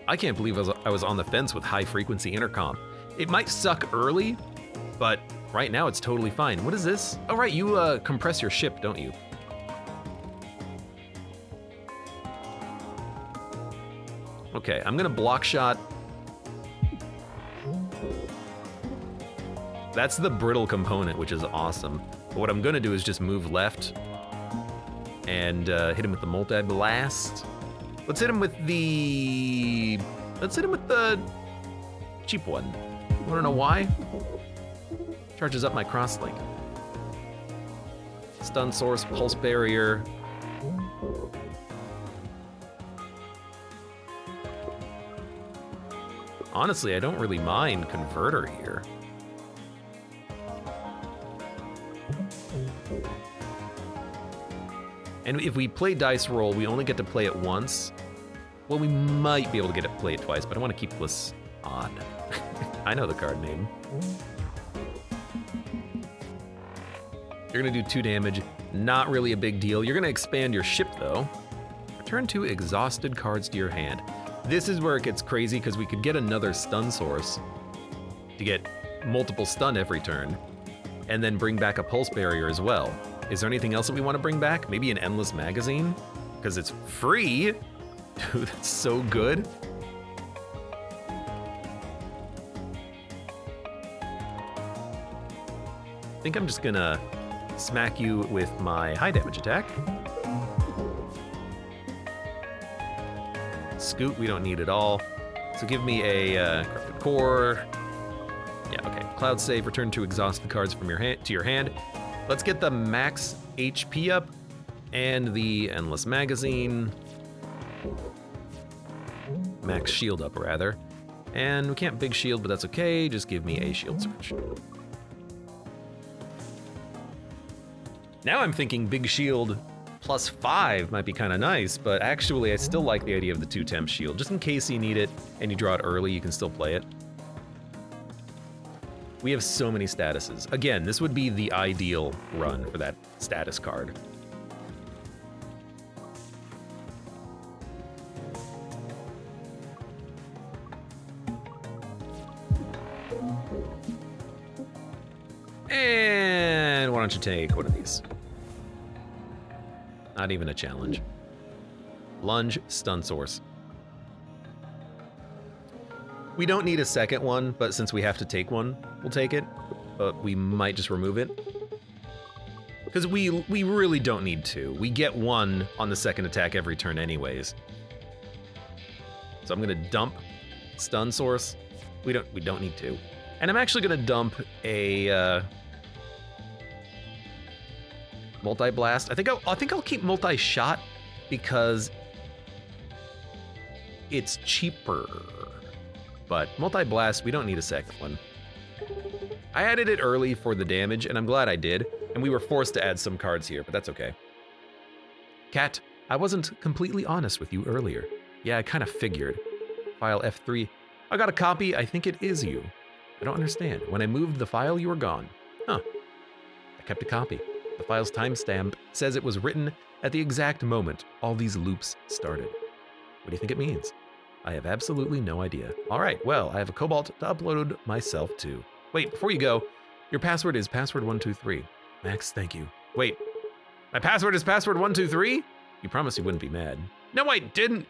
I can't believe I was on the fence with High Frequency Intercom. It might suck early, but right now it's totally fine. What is this? Oh right, you compress your ship, don't you? Okay, I'm gonna block shot. That's the brittle component, which is awesome. But what I'm gonna do is just move left and hit him with the multi-blast. Let's hit him with the cheap one. Wanna know why? Charges up my crosslink. Stun source, pulse barrier. Honestly, I don't really mind converter here. And if we play dice roll, we only get to play it once. Well, we might be able to get to play it twice, but I want to keep this on. I know the card name. You're gonna do 2 damage, not really a big deal. You're gonna expand your ship though. Return 2 exhausted cards to your hand. This is where it gets crazy because we could get another stun source to get multiple stun every turn, and then bring back a pulse barrier as well. Is there anything else that we want to bring back? Maybe an endless magazine? Because it's free? Dude, that's so good. I think I'm just gonna smack you with my high damage attack. Scoot, we don't need at all. So give me a corrupted core. Yeah, okay. Cloud save, return 2 exhausted cards from your hand to your hand. Let's get the max HP up and the endless magazine. Max shield up, rather. And we can't big shield, but that's okay. Just give me a shield search. Now I'm thinking big shield +5 might be kind of nice, but actually I still like the idea of the 2 temp shield. Just in case you need it and you draw it early, you can still play it. We have so many statuses. Again, this would be the ideal run for that status card. And why don't you take one of these? Not even a challenge. Lunge, stun source. We don't need a second one, but since we have to take one, we'll take it. But we might just remove it. Because we really don't need 2. We get 1 on the second attack every turn anyways. So I'm gonna dump stun source. We don't need 2. And I'm actually gonna dump a multi-blast. I think I'll keep multi-shot because it's cheaper. But multi-blast, we don't need a second one. I added it early for the damage, and I'm glad I did. And we were forced to add some cards here, but that's okay. Cat, I wasn't completely honest with you earlier. Yeah, I kind of figured. File F3. I got a copy. I think it is you. I don't understand. When I moved the file, you were gone. Huh. I kept a copy. The file's timestamp says it was written at the exact moment all these loops started. What do you think it means? I have absolutely no idea. All right, well, I have a Cobalt to upload myself to. Wait, before you go, your password is password123. Max, thank you. Wait, my password is password123? You promised you wouldn't be mad. No, I didn't.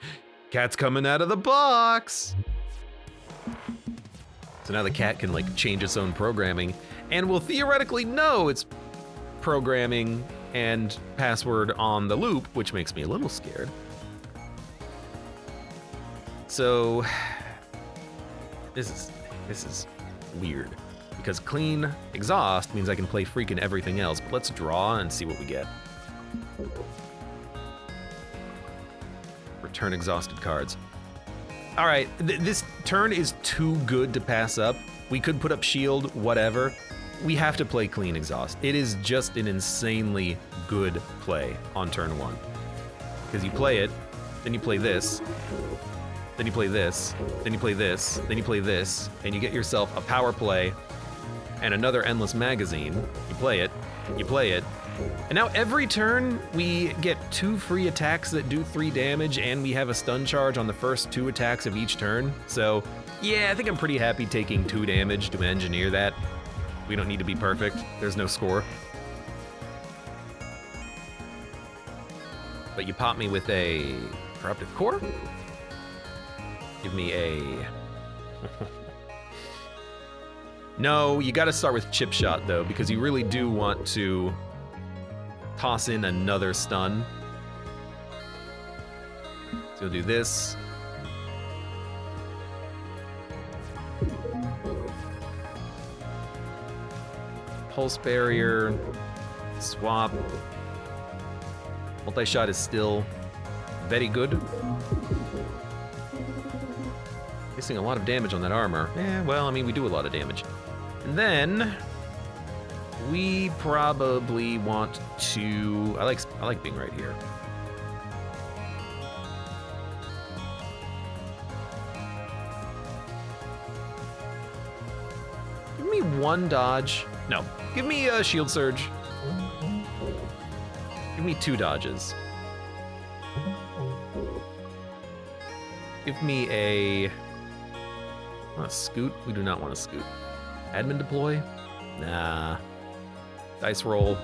Cat's coming out of the box. So now the cat can like change its own programming and will theoretically know its programming and password on the loop, which makes me a little scared. So this is weird because clean exhaust means I can play freaking everything else, but let's draw and see what we get. Return exhausted cards. All right, this turn is too good to pass up. We could put up shield, whatever. We have to play clean exhaust. It is just an insanely good play on turn one. Because you play it, then you play this, then you play this, then you play this, then you play this, and you get yourself a power play and another endless magazine. You play it, and now every turn we get 2 free attacks that do 3 damage, and we have a stun charge on the first 2 attacks of each turn. So yeah, I think I'm pretty happy taking 2 damage to engineer that. We don't need to be perfect. There's no score. But you pop me with a corruptive core. Give me a... No, you gotta start with chip shot though, because you really do want to toss in another stun. So you'll do this. Pulse barrier, swap. Multi-shot is still very good. Missing a lot of damage on that armor. Well, I mean, we do a lot of damage. And then we probably want to. I like being right here. Give me 1 dodge. No, give me a shield surge. Give me 2 dodges. Give me a... Want to scoot? We do not want to scoot. Admin deploy? Nah. Dice roll.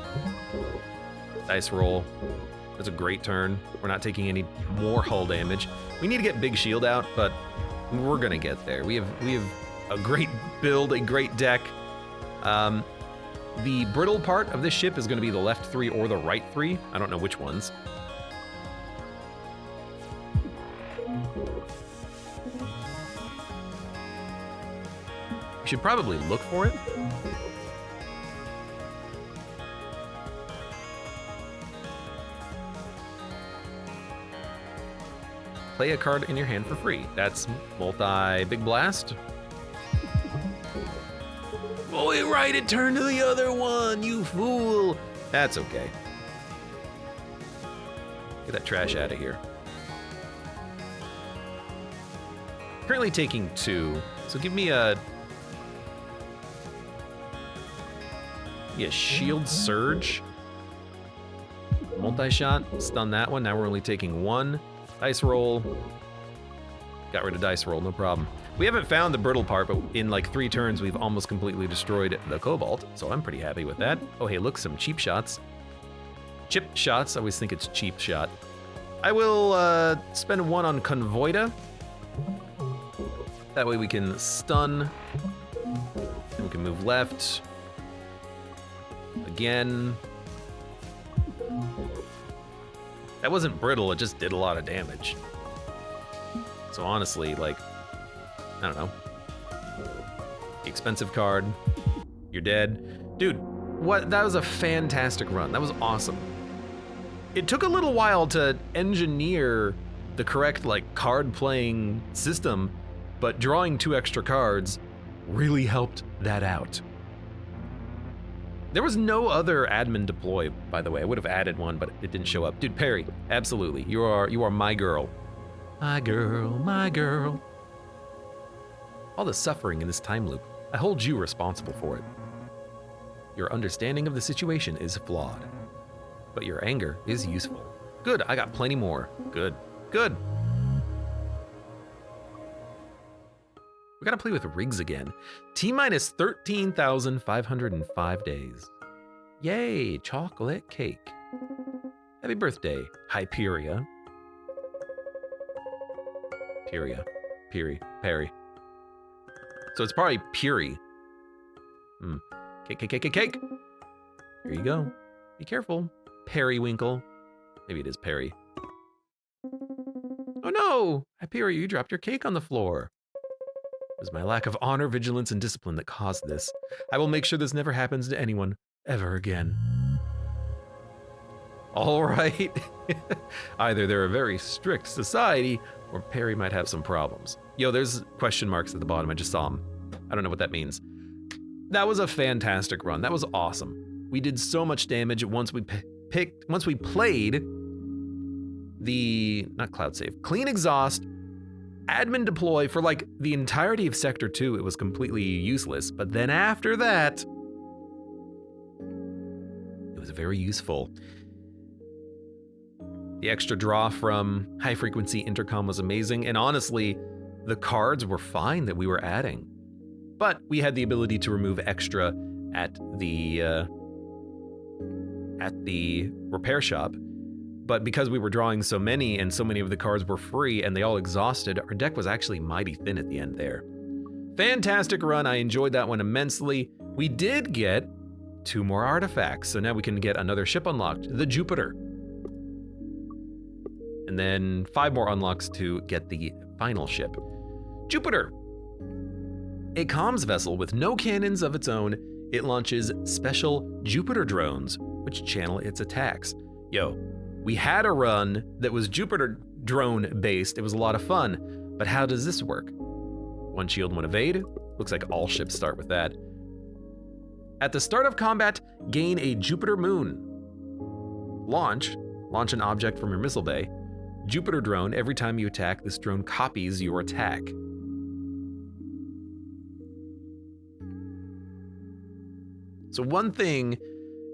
Dice roll. That's a great turn. We're not taking any more hull damage. We need to get big shield out, but we're gonna get there. We have a great build, a great deck. The brittle part of this ship is going to be the left 3 or the right 3. I don't know which ones. We should probably look for it. Play a card in your hand for free. That's multi-big blast. Oh, right, it turned to the other one, you fool. That's okay. Get that trash out of here. Currently taking 2, so give me a shield surge. Multi-shot, stun that one. Now we're only taking 1. Dice roll. Got rid of dice roll, no problem. We haven't found the brittle part, but in like 3 turns, we've almost completely destroyed the Cobalt, so I'm pretty happy with that. Oh, hey, look, some cheap shots. Chip shots, I always think it's cheap shot. I will spend 1 on Convoida. That way we can stun. And we can move left. Again. That wasn't brittle, it just did a lot of damage. So honestly, like, I don't know. Expensive card. You're dead. Dude, what? That was a fantastic run. That was awesome. It took a little while to engineer the correct, like, card playing system, but drawing 2 extra cards really helped that out. There was no other admin deploy, by the way. I would have added one, but it didn't show up. Dude, Perry, absolutely. You are my girl. My girl, my girl. All the suffering in this time loop, I hold you responsible for it. Your understanding of the situation is flawed, but your anger is useful. Good, I got plenty more. Good, good. We gotta play with rigs again. T-minus 13,505 days. Yay, chocolate cake. Happy birthday, Hyperia. Perry. So it's probably Puri. Cake. Here you go. Be careful. Periwinkle. Maybe it is Perry. Oh no! Hyperia, you dropped your cake on the floor. It was my lack of honor, vigilance, and discipline that caused this. I will make sure this never happens to anyone ever again. All right. Either they're a very strict society, or Perry might have some problems. Yo, there's question marks at the bottom. I just saw them. I don't know what that means. That was a fantastic run. That was awesome. We did so much damage once we played the, not cloud save, clean exhaust, admin deploy for like the entirety of Sector 2. It was completely useless. But then after that, it was very useful. The extra draw from high frequency intercom was amazing. And honestly, the cards were fine that we were adding. But we had the ability to remove extra at the repair shop. But because we were drawing so many and so many of the cards were free and they all exhausted, our deck was actually mighty thin at the end there. Fantastic run. I enjoyed that one immensely. We did get 2 more artifacts. So now we can get another ship unlocked, the Jupiter. And then 5 more unlocks to get the final ship. Jupiter. A comms vessel with no cannons of its own, it launches special Jupiter drones, which channel its attacks. Yo, we had a run that was Jupiter drone based. It was a lot of fun, but how does this work? 1 shield, 1 evade. Looks like all ships start with that. At the start of combat, gain a Jupiter moon. Launch an object from your missile bay. Jupiter drone, every time you attack, this drone copies your attack. So one thing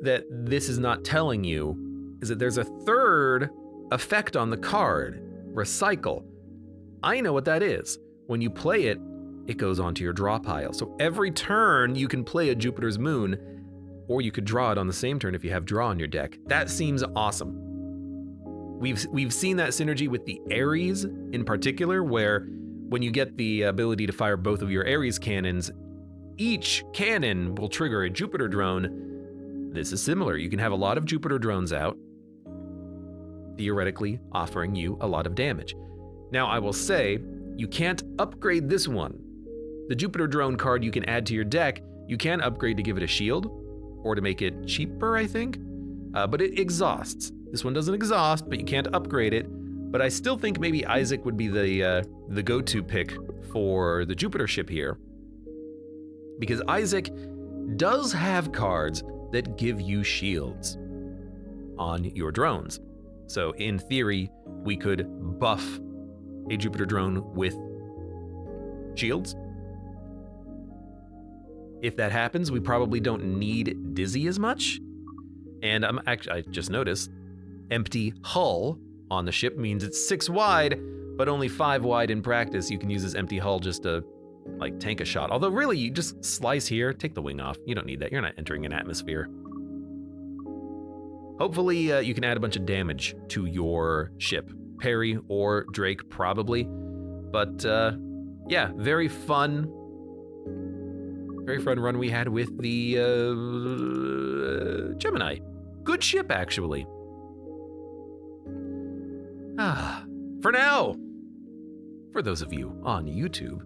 that this is not telling you is that there's a third effect on the card, Recycle. I know what that is. When you play it, it goes onto your draw pile. So every turn you can play a Jupiter's moon, or you could draw it on the same turn if you have draw on your deck. That seems awesome. We've seen that synergy with the Ares in particular, where when you get the ability to fire both of your Ares cannons, each cannon will trigger a Jupiter drone. This is similar. You can have a lot of Jupiter drones out, theoretically offering you a lot of damage. Now, I will say, you can't upgrade this one. The Jupiter drone card you can add to your deck, you can upgrade to give it a shield, or to make it cheaper, I think, but it exhausts. This one doesn't exhaust, but you can't upgrade it. But I still think maybe Isaac would be the go-to pick for the Jupiter ship here, because Isaac does have cards that give you shields on your drones. So in theory, we could buff a Jupiter drone with shields. If that happens, we probably don't need Dizzy as much. And I just noticed, empty hull on the ship means it's 6 wide, but only 5 wide in practice. You can use this empty hull just to like tank a shot. Although really, you just slice here, take the wing off. You don't need that. You're not entering an atmosphere. Hopefully you can add a bunch of damage to your ship. Perry or Drake probably. But yeah, very fun run we had with the Gemini. Good ship, actually. For now, for those of you on YouTube,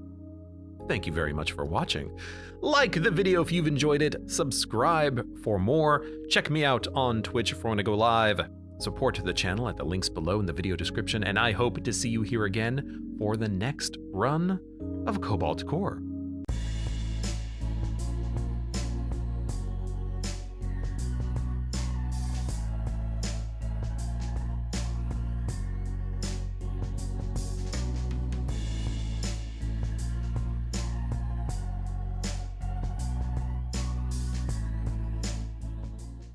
thank you very much for watching. Like the video if you've enjoyed it, subscribe for more, check me out on Twitch if I want to go live, support the channel at the links below in the video description, and I hope to see you here again for the next run of Cobalt Core.